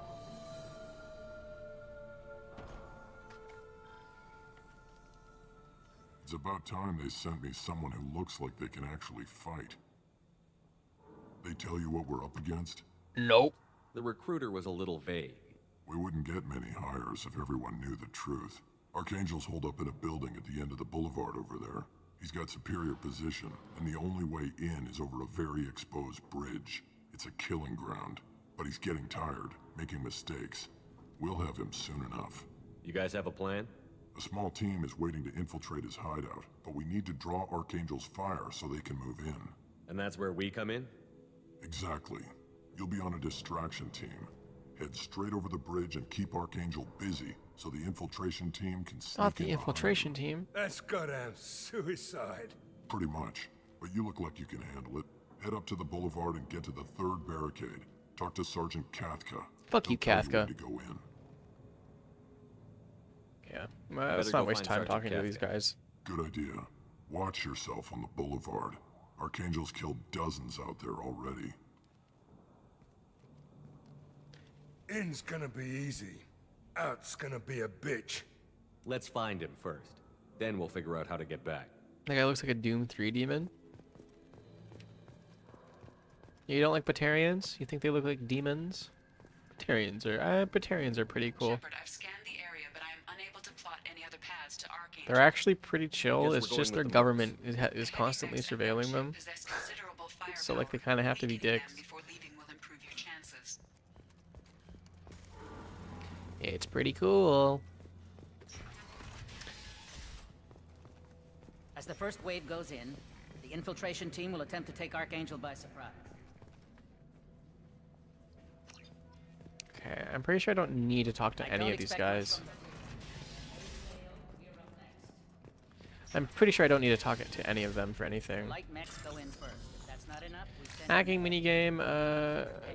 It's about time they sent me someone who looks like they can actually fight. They tell you what we're up against? Nope. The recruiter was a little vague. We wouldn't get many hires if everyone knew the truth. Archangel's holed up in a building at the end of the boulevard over there. He's got superior position, and the only way in is over a very exposed bridge. It's a killing ground, but he's getting tired, making mistakes. We'll have him soon enough. You guys have a plan? A small team is waiting to infiltrate his hideout, but we need to draw Archangel's fire so they can move in. And that's where we come in? Exactly. You'll be on a distraction team. Head straight over the bridge and keep Archangel busy so the infiltration team can sneak Not the in infiltration team. That's goddamn suicide. Pretty much. But you look like you can handle it. Head up to the boulevard and get to the third barricade. Talk to Sergeant Kathka. Fuck you, Kathka. To go in. Yeah. Let's not waste time talking to these guys. Good idea. Watch yourself on the boulevard. Archangel's killed dozens out there already. In's gonna be easy. Out's gonna be a bitch. Let's find him first. Then we'll figure out how to get back. That guy looks like a Doom 3 demon. You don't like Batarians? You think they look like demons? Batarians are pretty cool. Shepard, I've scanned the area, but I'm unable to plot any other paths to Archangel. They're actually pretty chill. It's just their government is constantly surveilling them. So like they kind of have to be dicks. It's pretty cool. As the first wave goes in, the infiltration team will attempt to take Archangel by surprise. Okay, I'm pretty sure I don't need to talk to any of these guys. I'm pretty sure I don't need to talk to any of them for anything. Light mechs go in first. If that's not enough, we send Hacking minigame,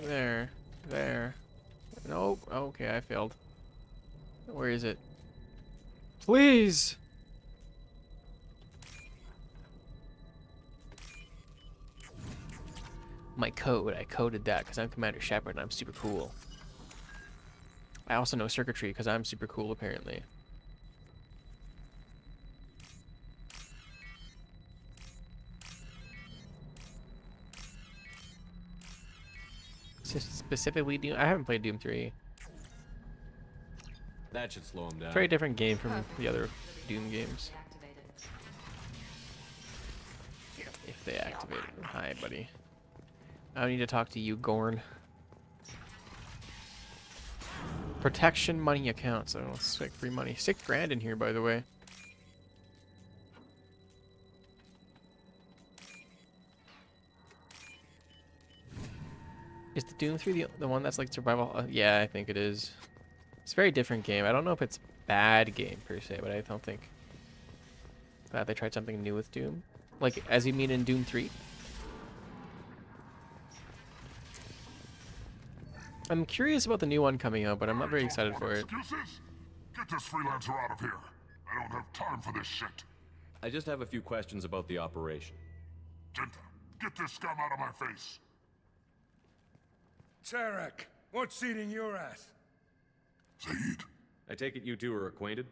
there. Nope. Okay, I failed. Where is it? Please! My code. I coded that because I'm Commander Shepard and I'm super cool. I also know circuitry because I'm super cool, apparently. Specifically Doom. I haven't played Doom 3. That should slow him down. Very different game from the other Doom games. If they activate it. Hi, buddy. I need to talk to you, Gorn. Protection money account. So let's stick free money. 6 grand in here, by the way. Is the Doom 3 the one that's like survival? Yeah, I think it is. It's a very different game. I don't know if it's a bad game per se, but I don't think that they tried something new with Doom. Like, as you mean in Doom 3? I'm curious about the new one coming out, but I'm not very excited for it. Excuses? Get this freelancer out of here. I don't have time for this shit. I just have a few questions about the operation. Genta, get this scum out of my face. Tarek, what's eating your ass? Zaid, I take it you two are acquainted?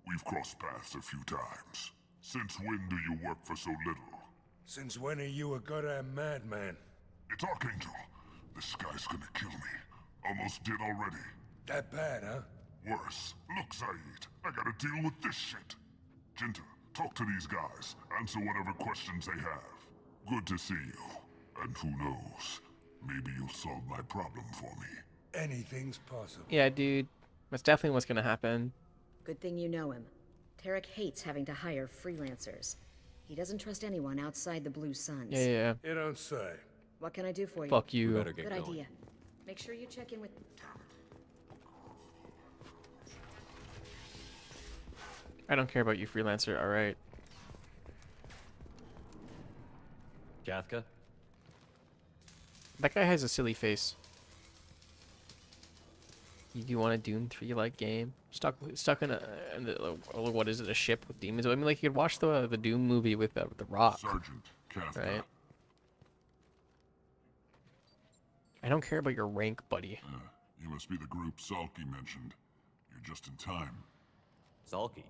we've crossed paths a few times. Since when do you work for so little? Since when are you a goddamn madman? It's Archangel. This guy's gonna kill me. Almost did already. That bad, huh? Worse. Look, Zaid, I gotta deal with this shit. Genta, talk to these guys. Answer whatever questions they have. Good to see you. And who knows, maybe you'll solve my problem for me. Anything's possible. Yeah, dude. That's definitely what's gonna happen. Good thing you know him. Tarek hates having to hire freelancers. He doesn't trust anyone outside the Blue Suns. Yeah. You don't say. What can I do for you? Fuck you. Good idea. Make sure you check in with... I don't care about you, freelancer. All right. Jathka? That guy has a silly face. You want a Doom 3 like game? Stuck in what is it? A ship with demons? I mean, like you could watch the Doom movie with the Rock. Sergeant Cathcart. Right. I don't care about your rank, buddy. You must be the group Salky mentioned. You're just in time. Salky?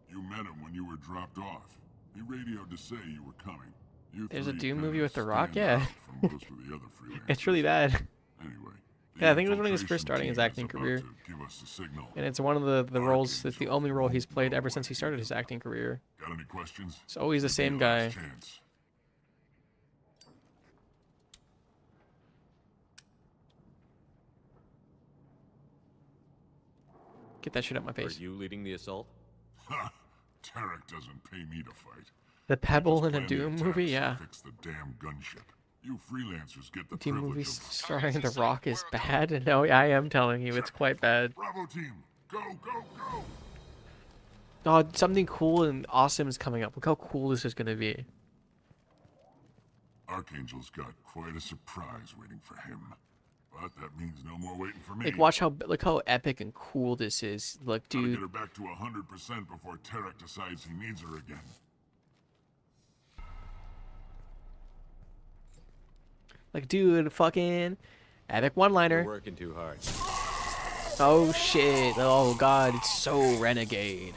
You met him when you were dropped off. He radioed to say you were coming. There's a Doom movie with the Rock? Yeah. From most of the other freelancers. It's really bad. Anyway. Yeah, I think it was when he was first starting his acting career. And it's one of the roles, it's the only role he's played ever since he started his acting career. Got any questions? It's always the same guy. Get that shit out my face. Are you leading the assault? Ha! Tarek doesn't pay me to fight. The Pebble in a Doom movie? Yeah. Fix the damn gunship. You freelancers get the Doom movie privilege starring The Rock is bad? No, I am telling you, it's quite bad. Bravo team, go, go, go! Oh, something cool and awesome is coming up. Look how cool this is gonna be. Archangel's got quite a surprise waiting for him. But that means no more waiting for me. Like, look how epic and cool this is. Look, Gotta dude. get her back to 100% before Tarek decides he needs her again. Like, dude, fucking epic one-liner. You're working too hard. Oh shit! Oh god, it's so renegade.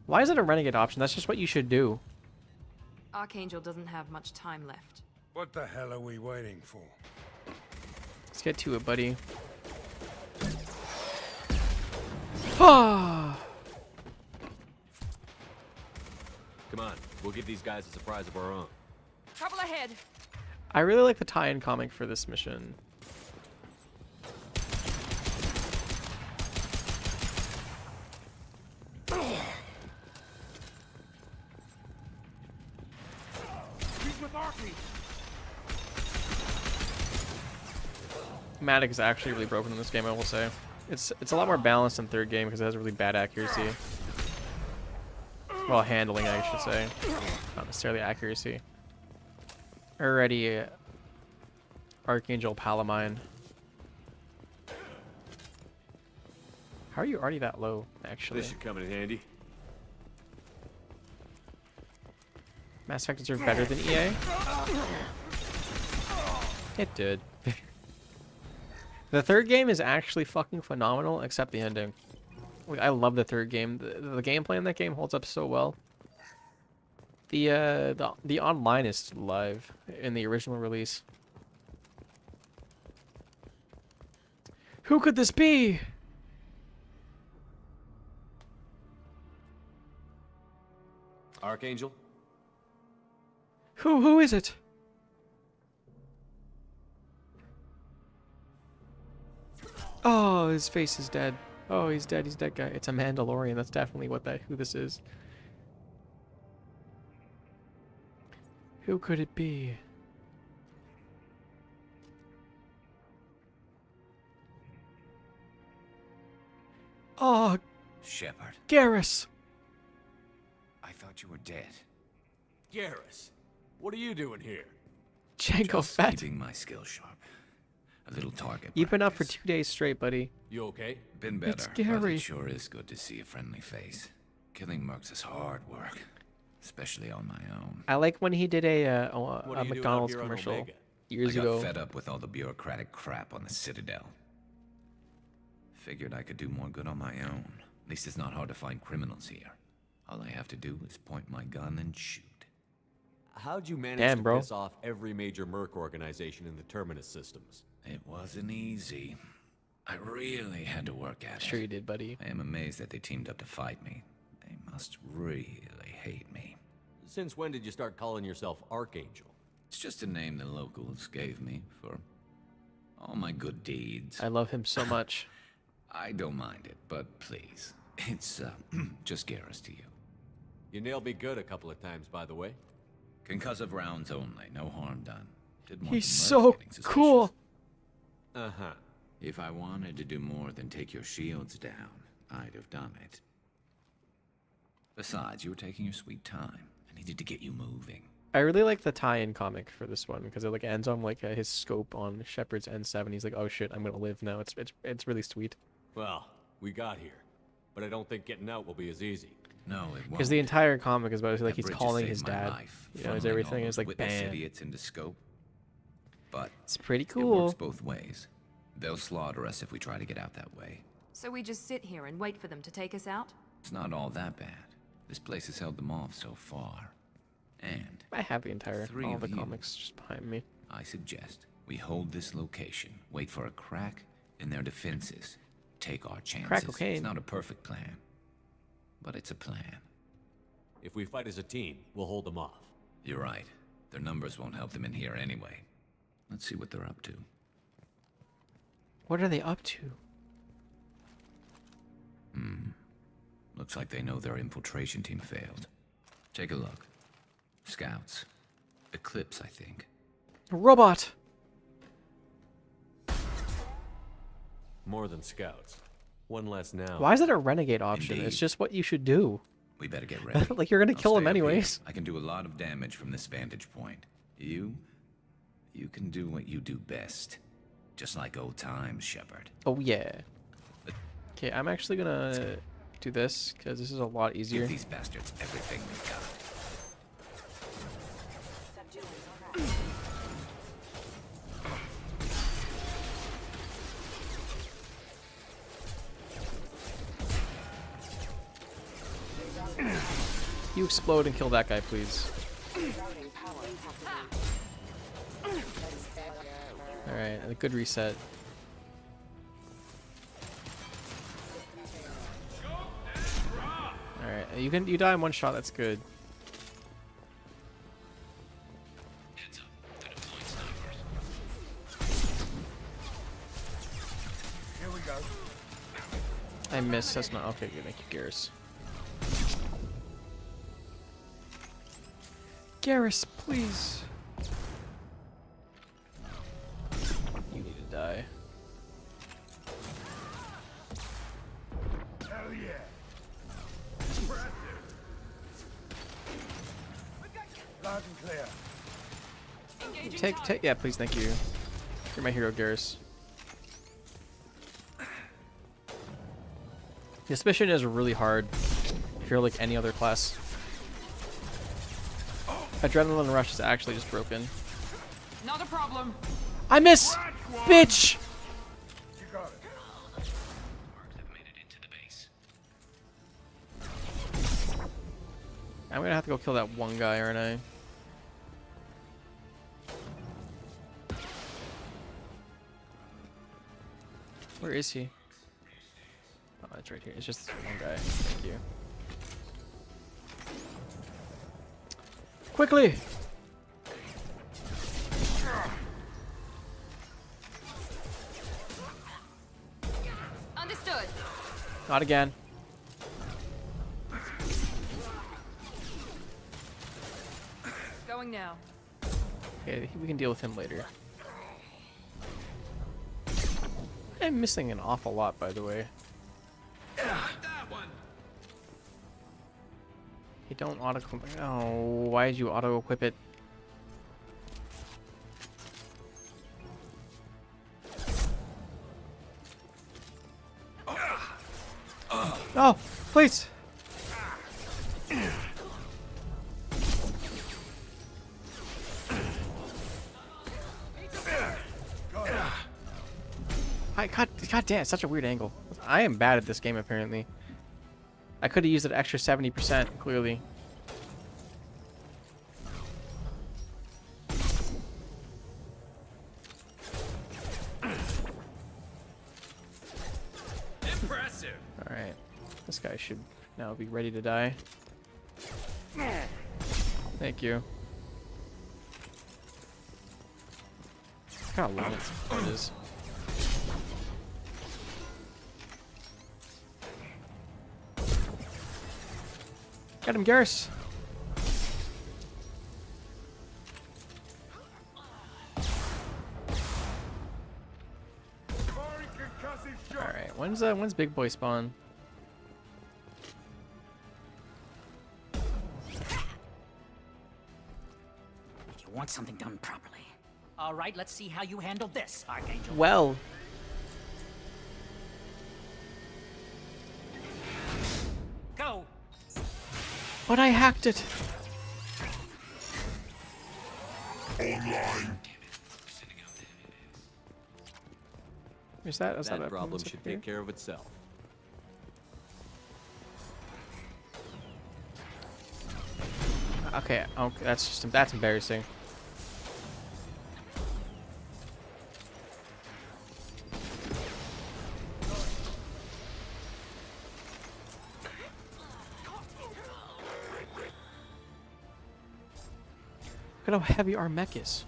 Why is it a renegade option? That's just what you should do. Archangel doesn't have much time left. What the hell are we waiting for? Let's get to it, buddy. Ah. Come on, we'll give these guys a surprise of our own. Trouble ahead. I really like the tie-in comic for this mission. Matic is actually really broken in this game, I will say. It's a lot more balanced than third game because it has really bad accuracy. Well, handling, I should say. Not necessarily accuracy. Already, Archangel Palamine. How are you already that low, actually? This should come in handy. Mass Effect deserved better than EA? It did. The third game is actually fucking phenomenal, except the ending. Like, I love the third game. The gameplay in that game holds up so well. The online is still live in the original release. Who could this be? Archangel? Who is it? Oh, his face is dead. Oh, he's dead. He's dead guy. It's a Mandalorian. That's definitely who this is. Who could it be? Oh, Shepard. Garrus. I thought you were dead. Garrus, what are you doing here? Jango Just Fett. keeping my skills sharp. A little target. You've been up for 2 days straight, buddy. You okay? Been better. It's scary. But it sure is good to see a friendly face. Killing mercs is hard work, especially on my own. I like when he did a What are you doing out McDonald's here on commercial Omega? years I got ago. fed up with all the bureaucratic crap on the Citadel. Figured I could do more good on my own. At least it's not hard to find criminals here. All I have to do is point my gun and shoot. How'd you manage Damn, to bro. piss off every major merc organization in the Terminus systems? It wasn't easy. I really had to work at it. Sure you did, buddy. I am amazed that they teamed up to fight me. They must really hate me. Since when did you start calling yourself Archangel? It's just a name the locals gave me for all my good deeds. I love him so much. I don't mind it, but please, it's just Garrus to you. You nailed me good a couple of times, by the way. Concussive rounds only, no harm done. Didn't want He's the mercs so getting suspicious. cool. Uh-huh. If I wanted to do more than take your shields down, I'd have done it. Besides, you were taking your sweet time. I needed to get you moving. I really like the tie-in comic for this one because it like ends on like his scope on Shepard's N7. He's like, "Oh shit, I'm gonna live now." It's really sweet. Well, we got here, but I don't think getting out will be as easy. No, it won't. Because the entire comic is about like That he's bridge has calling saved his my dad. life, You know, his funneling all everything those is like witless bam. idiots into scope. But It's pretty it cool. works both ways. They'll slaughter us if we try to get out that way. So we just sit here and wait for them to take us out? It's not all that bad. This place has held them off so far. And I have the entire Three all of the you. comics just behind me. I suggest we hold this location, wait for a crack in their defenses, take our chances. Crack cocaine. It's not a perfect plan, but it's a plan. If we fight as a team, we'll hold them off. You're right. Their numbers won't help them in here anyway. Let's see what they're up to. What are they up to? Looks like they know their infiltration team failed. Take a look. Scouts. Eclipse, I think. Robot. More than scouts. One less now. Why is it a renegade option? Indeed. It's just what you should do. We better get ready. Like you're gonna I'll kill stay him up here. anyways. I can do a lot of damage from this vantage point. You can do what you do best. Just like old times, Shepard. Oh yeah. Okay, I'm actually gonna do this because this is a lot easier. Give these bastards everything we got. You explode and kill that guy, please. Alright, a good reset. Alright, you die in one shot, that's good. Here we go. I missed, that's not okay, good, thank you, Garrus. Garrus, please. You need to die. Hell yeah. Loud and clear. Take, yeah, please, thank you. You're my hero, Garrus. This mission is really hard if you're like any other class. Adrenaline Rush is actually just broken. Not a problem. I miss! Bitch! You got it. I'm gonna have to go kill that one guy, aren't I? Where is he? Oh, it's right here. It's just this one guy. Thank you. Quickly! Understood. Not again. Going now. Okay, we can deal with him later. I'm missing an awful lot, by the way. You don't auto. Oh, why did you auto equip it? Oh, please. God damn, it's such a weird angle. I am bad at this game, apparently. I could have used an extra 70%, clearly. Impressive. Alright. This guy should now be ready to die. Thank you. Look how long it is. Get him, Garrus. Alright, when's Big Boy spawn? If you want something done properly. All right, let's see how you handle this, Archangel. Well. Go. But I hacked it. Online. Is that a problem should take care of itself. Okay, that's embarrassing. Look at how heavy our mech is.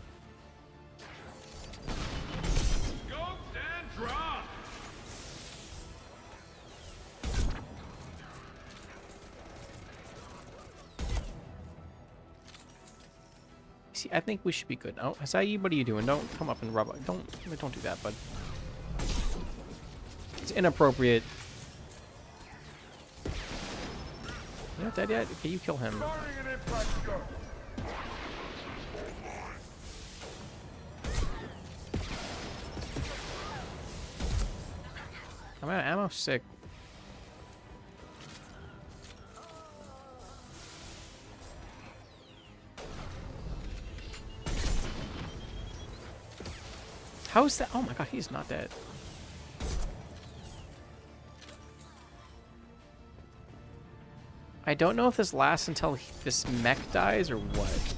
See, I think we should be good. Oh, Hasai, what are you doing? Don't come up and rub. Don't do that, bud. It's inappropriate. You're not dead yet? Okay, you kill him. I'm out of ammo. Sick. How is that? Oh my god, he's not dead. I don't know if this lasts until this mech dies or what.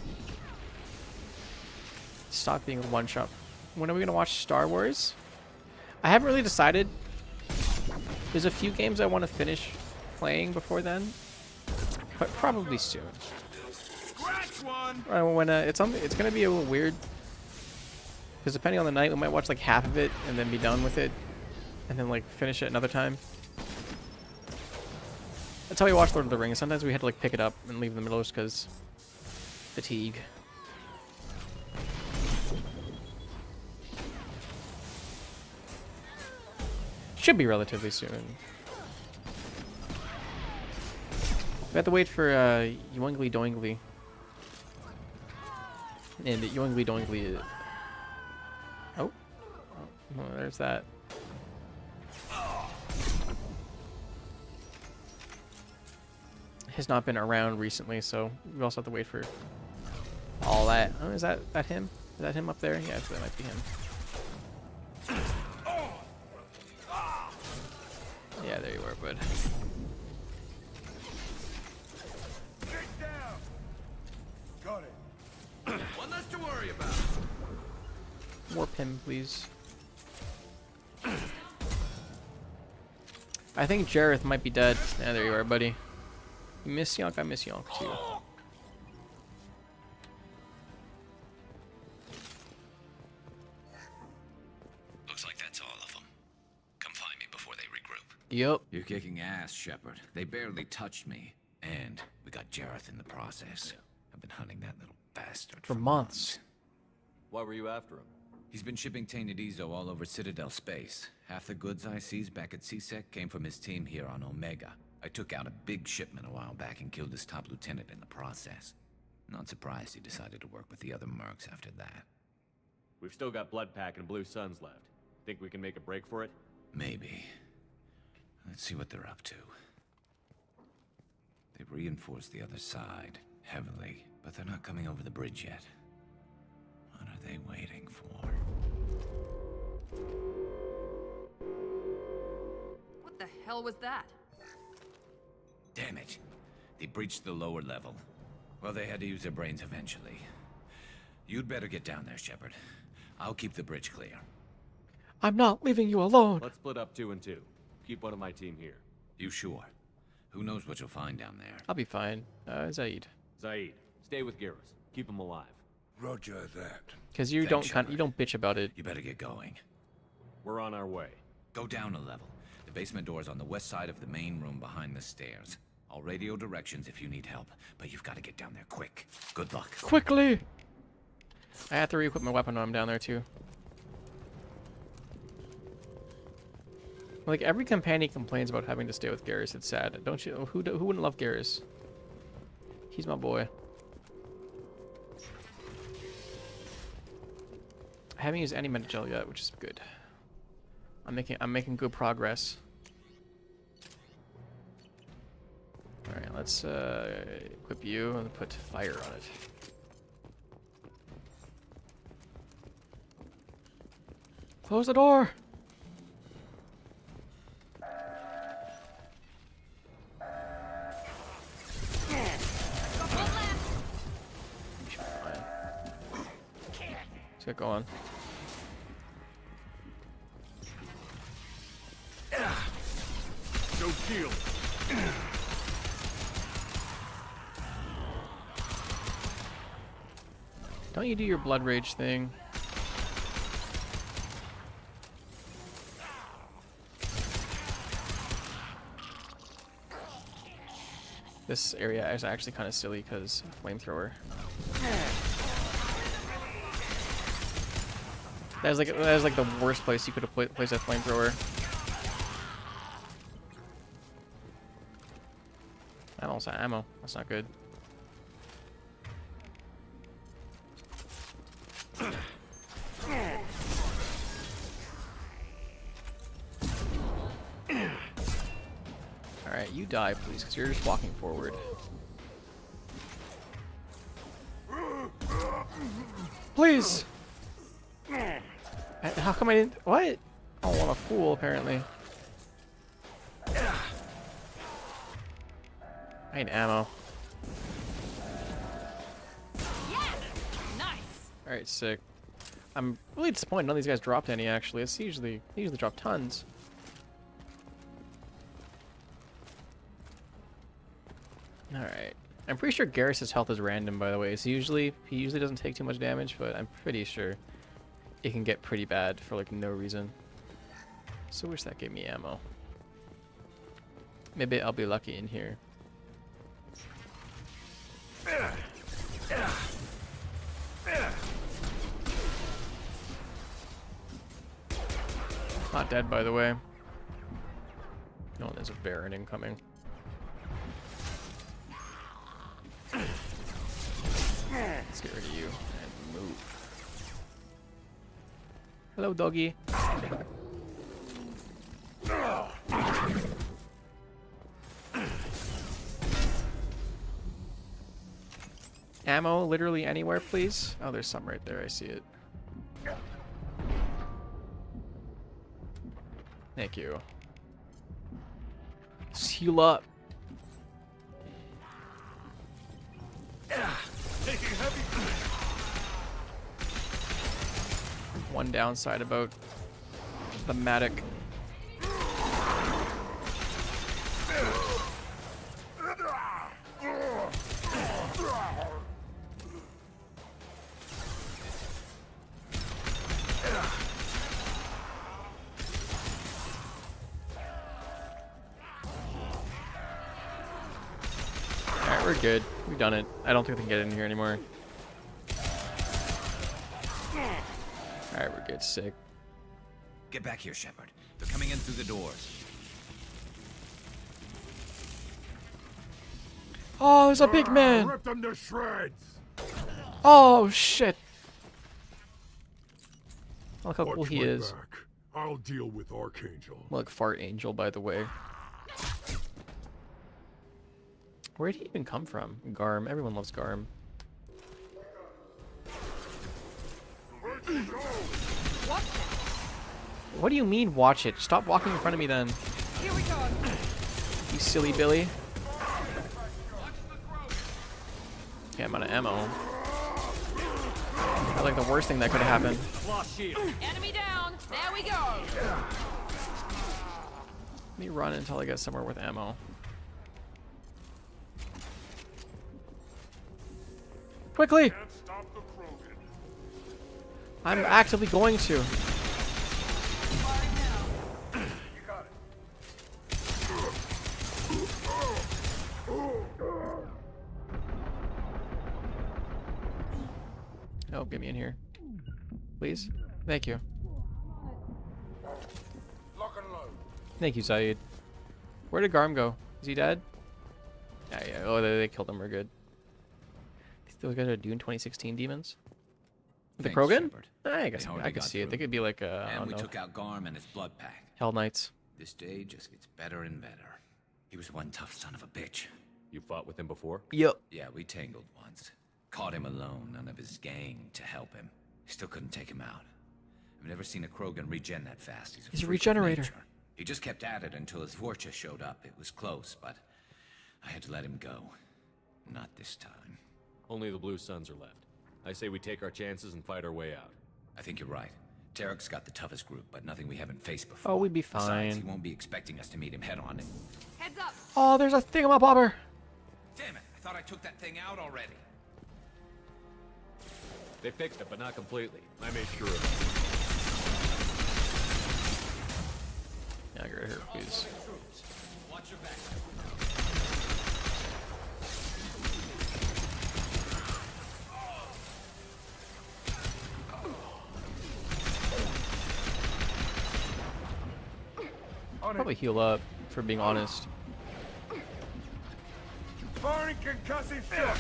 Stop being a one-shot. When are we gonna watch Star Wars? I haven't really decided. There's a few games I want to finish playing before then, but probably soon. Scratch one. When it's gonna be a little weird because depending on the night, we might watch like half of it and then be done with it, and then like finish it another time. That's how we watch Lord of the Rings. Sometimes we had to like pick it up and leave in the middle just because fatigue. Should be relatively soon. We have to wait for Yoingly Doingly. And the yoingly doingly. Oh, well, there's that. Has not been around recently, so we also have to wait for all that. Oh, is that him? Is that him up there? Yeah, that might be him. Yeah, there you are, bud. Got it. One less to worry about. Warp him, please. I think Jareth might be dead. Yeah, there you are, buddy. You miss Yonk, I miss Yonk too. Looks like that's all of them. Come find me before they regroup. Yep. You're kicking ass, Shepard. They barely touched me. And we got Jareth in the process. I've been hunting that little bastard for months. Why were you after him? He's been shipping tainted Ezo all over Citadel space. Half the goods I seized back at CSEC came from his team here on Omega. I took out a big shipment a while back and killed his top lieutenant in the process. Not surprised he decided to work with the other mercs after that. We've still got Bloodpack and Blue Suns left. Think we can make a break for it? Maybe. Let's see what they're up to. They've reinforced the other side, heavily, but they're not coming over the bridge yet. What are they waiting for? What the hell was that? Damn it. They breached the lower level. Well, they had to use their brains eventually. You'd better get down there, Shepard. I'll keep the bridge clear. I'm not leaving you alone. Let's split up 2 and 2. Keep one of my team here. You sure? Who knows what you'll find down there? I'll be fine. Zaid. Zaid, stay with Garrus. Keep him alive. Roger that. Because you don't bitch about it. You better get going. We're on our way. Go down a level. The basement door's on the west side of the main room behind the stairs. I'll radio directions if you need help, but you've got to get down there quick. Good luck. Quickly! I have to re-equip my weapon when I'm down there too. Like, every companion complains about having to stay with Garrus. It's sad. Don't you? Who wouldn't love Garrus? He's my boy. I haven't used any Metagel yet, which is good. I'm making good progress. All right, let's equip you and put fire on it. Close the door. Let's get going. No deal. Don't you do your blood rage thing? This area is actually kind of silly because flamethrower. That was like the worst place you could have placed a flamethrower. And also ammo. That's not good. Alright, you die, please, because you're just walking forward. Please! How come I didn't... What? Oh, I'm a fool, apparently. I need ammo. Yes! Nice! Alright, sick. I'm really disappointed none of these guys dropped any, actually. They usually drop tons. Alright. I'm pretty sure Garrus' health is random, by the way. So he usually doesn't take too much damage, but I'm pretty sure it can get pretty bad for like no reason. So wish that gave me ammo. Maybe I'll be lucky in here. Not dead, by the way. No, there's a Baron incoming. Let's get rid of you. And Hello, doggy. Ammo literally anywhere, please. Oh, there's some right there. I see it. Thank you. Heal up. One downside about the Matic. Alright, we're good. We've done it. I don't think we can get in here anymore. Alright, we're good. Sick. Get back here, Shepard. They're coming in through the doors. Oh, there's a big man. Rip them to shreds. Oh, shit. Look how cool Watch he my is. back. I'll deal with Archangel. Look, Fart Angel, by the way. Where'd he even come from? Garm. Everyone loves Garm. What do you mean, watch it? Stop walking in front of me then. Here we go. You silly Billy. Okay, I'm out of ammo. That's like the worst thing that could have happened. Enemy down. There we go. Let me run until I get somewhere with ammo. Quickly! I'm actively going to. Oh, get me in here. Please? Thank you. Thank you, Zaid. Where did Garm go? Is he dead? Yeah, yeah. Oh, they killed him. We're good. Those guys are Dune 2016 demons? The Thanks, Krogan? Shepard. I guess They I could see it. They could be like, I And don't we know. took out Garm and his blood pack. Hell Knights. This day just gets better and better. He was one tough son of a bitch. You fought with him before? Yep. Yeah, we tangled once. Caught him alone, none of his gang to help him. Still couldn't take him out. I've never seen a Krogan regen that fast. He's He's a freak of regenerator. nature. He just kept at it until his Vorcha showed up. It was close, but I had to let him go. Not this time. Only the Blue Suns are left. I say we take our chances and fight our way out. I think you're right. Tarek's got the toughest group, but nothing we haven't faced before. Oh, we'd be Besides, he fine. won't be expecting us to meet him head on. Heads up. Oh, there's a thingamabobber. Damn it! I thought I took that thing out already. They fixed it, but not completely. I made sure of it. Yeah, get right here, please. Watch your back. Probably heal up, for being honest. Firing concussive shot.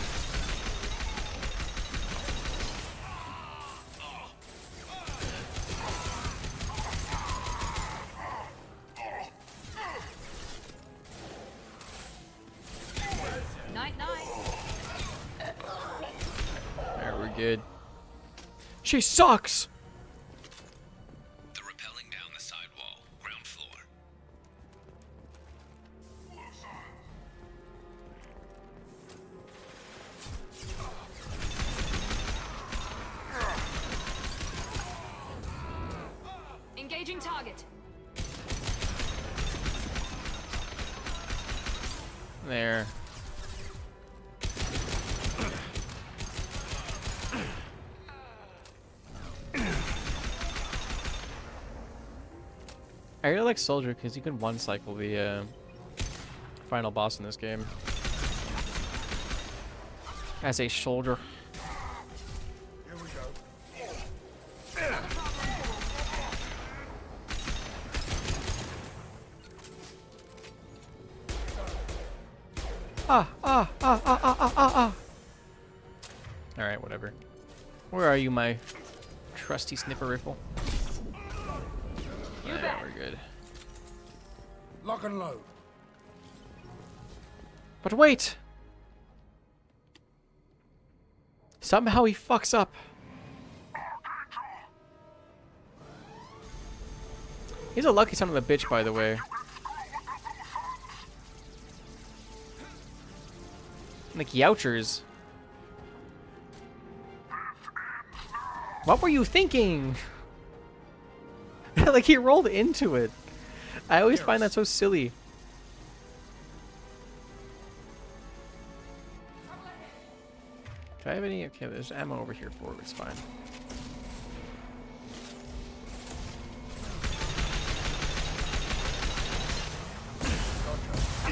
Night, night. Alright, we're good. She sucks! They're rappelling down the side wall, ground floor. Engaging target. There. I really like Soldier because you can one cycle the final boss in this game. As a soldier. Here we go. Alright, whatever. Where are you, my trusty snipper rifle? Yeah, we're good. Lock and load. But wait! Somehow he fucks up. He's a lucky son of a bitch, by the way. Like Youchers. What were you thinking? Like he rolled into it. I always find that so silly. Do I have any? Okay, there's ammo over here for it. It's fine.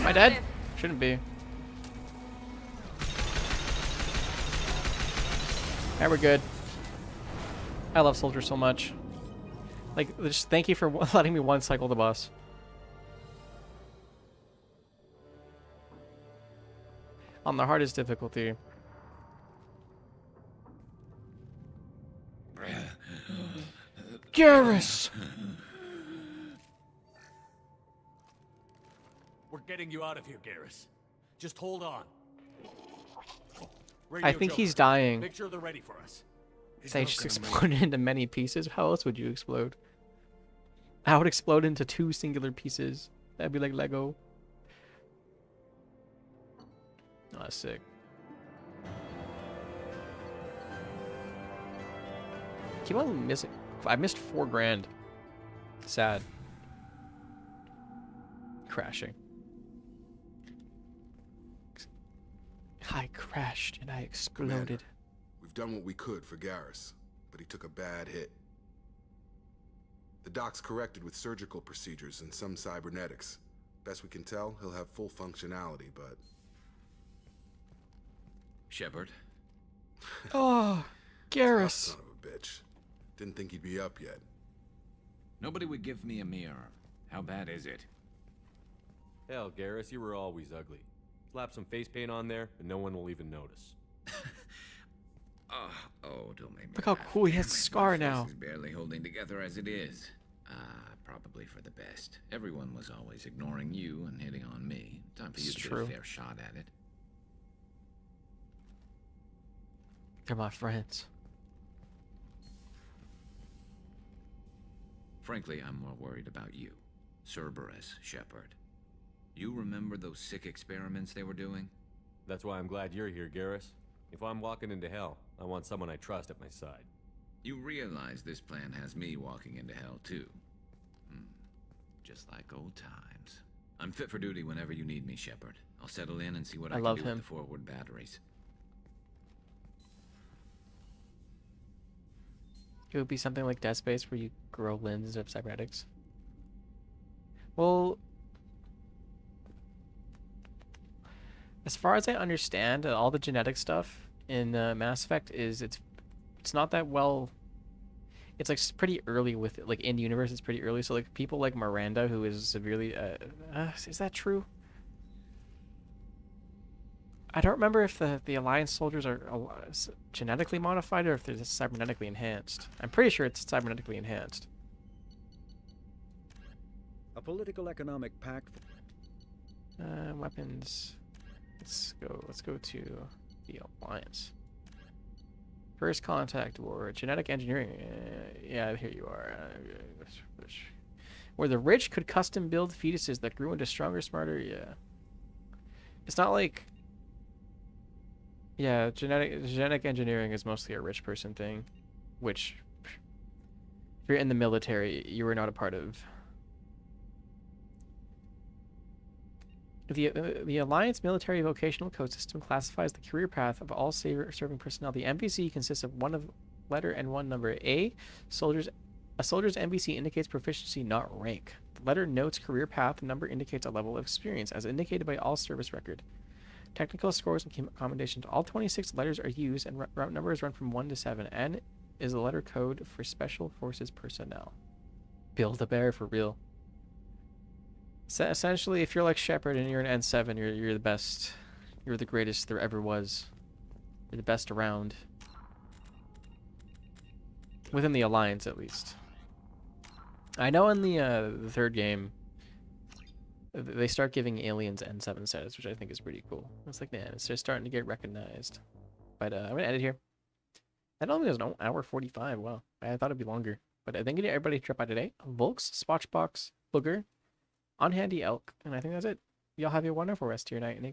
Am I dead? Shouldn't be. Yeah, we're good. I love soldiers so much. Like, just thank you for letting me one cycle the boss. On the hardest difficulty. Garrus! We're getting you out of here, Garrus. Just hold on. I think he's dying. Make sure they're ready for us. They just exploded into many pieces. How else would you explode? I would explode into 2 singular pieces. That'd be like Lego. Oh, that's sick. Keep on missing. I missed $4 grand. Sad. Crashing. I crashed and I exploded. Commander, we've done what we could for Garrus, but he took a bad hit. The doc's corrected with surgical procedures and some cybernetics. Best we can tell, he'll have full functionality, but... Shepard? Oh, Garrus. Son of a bitch. Didn't think he'd be up yet. Nobody would give me a mirror. How bad is it? Hell, Garrus, you were always ugly. Slap some face paint on there, and no one will even notice. Oh, don't make me Look how laugh. cool he has a My scar face now. is barely holding together as it is. Probably for the best. Everyone was always ignoring you and hitting on me. Time for you It's to true. get a fair shot at it. They're my friends. Frankly, I'm more worried about you. Cerberus, Shepard. You remember those sick experiments they were doing? That's why I'm glad you're here, Garrus. If I'm walking into hell, I want someone I trust at my side. You realize this plan has me walking into hell, too. Just like old times. I'm fit for duty whenever you need me, Shepard. I'll settle in and see what I can love do him. with the forward batteries. It would be something like Dead Space where you grow limbs of cybernetics. Well, as far as I understand, all the genetic stuff in Mass Effect is it's not that well. It's like pretty early with it. Like in universe, it's pretty early. So like people like Miranda, who is severely, is that true? I don't remember if the Alliance soldiers are genetically modified or if they're just cybernetically enhanced. I'm pretty sure it's cybernetically enhanced. A political economic pact. Weapons. Let's go to the Alliance. First contact war, genetic engineering. Yeah, here you are. Where the rich could custom build fetuses that grew into stronger, smarter. Yeah. It's not like. Yeah, genetic engineering is mostly a rich person thing, which, if you're in the military, you were not a part of. The Alliance Military Vocational Code System classifies the career path of all serving personnel. The MVC consists of one letter and one number. A soldier's MVC indicates proficiency, not rank. The letter notes career path. The number indicates a level of experience, as indicated by all service record. Technical scores and commendations. All 26 letters are used, and route numbers run from 1 to 7. N is the letter code for Special Forces personnel. Build-A-Bear for real. So essentially, if you're like Shepard and you're an N7, you're the best. You're the greatest there ever was. You're the best around. Within the Alliance, at least. I know in the third game, they start giving aliens N7 status, which I think is pretty cool. It's like, man, it's just starting to get recognized. But I'm going to end it here. That only was an hour 45. Wow. I thought it'd be longer. But I think everybody drop by today. Volks, Spotchbox, Booger, On Handy Elk, and I think that's it. Y'all have a wonderful rest of your night. And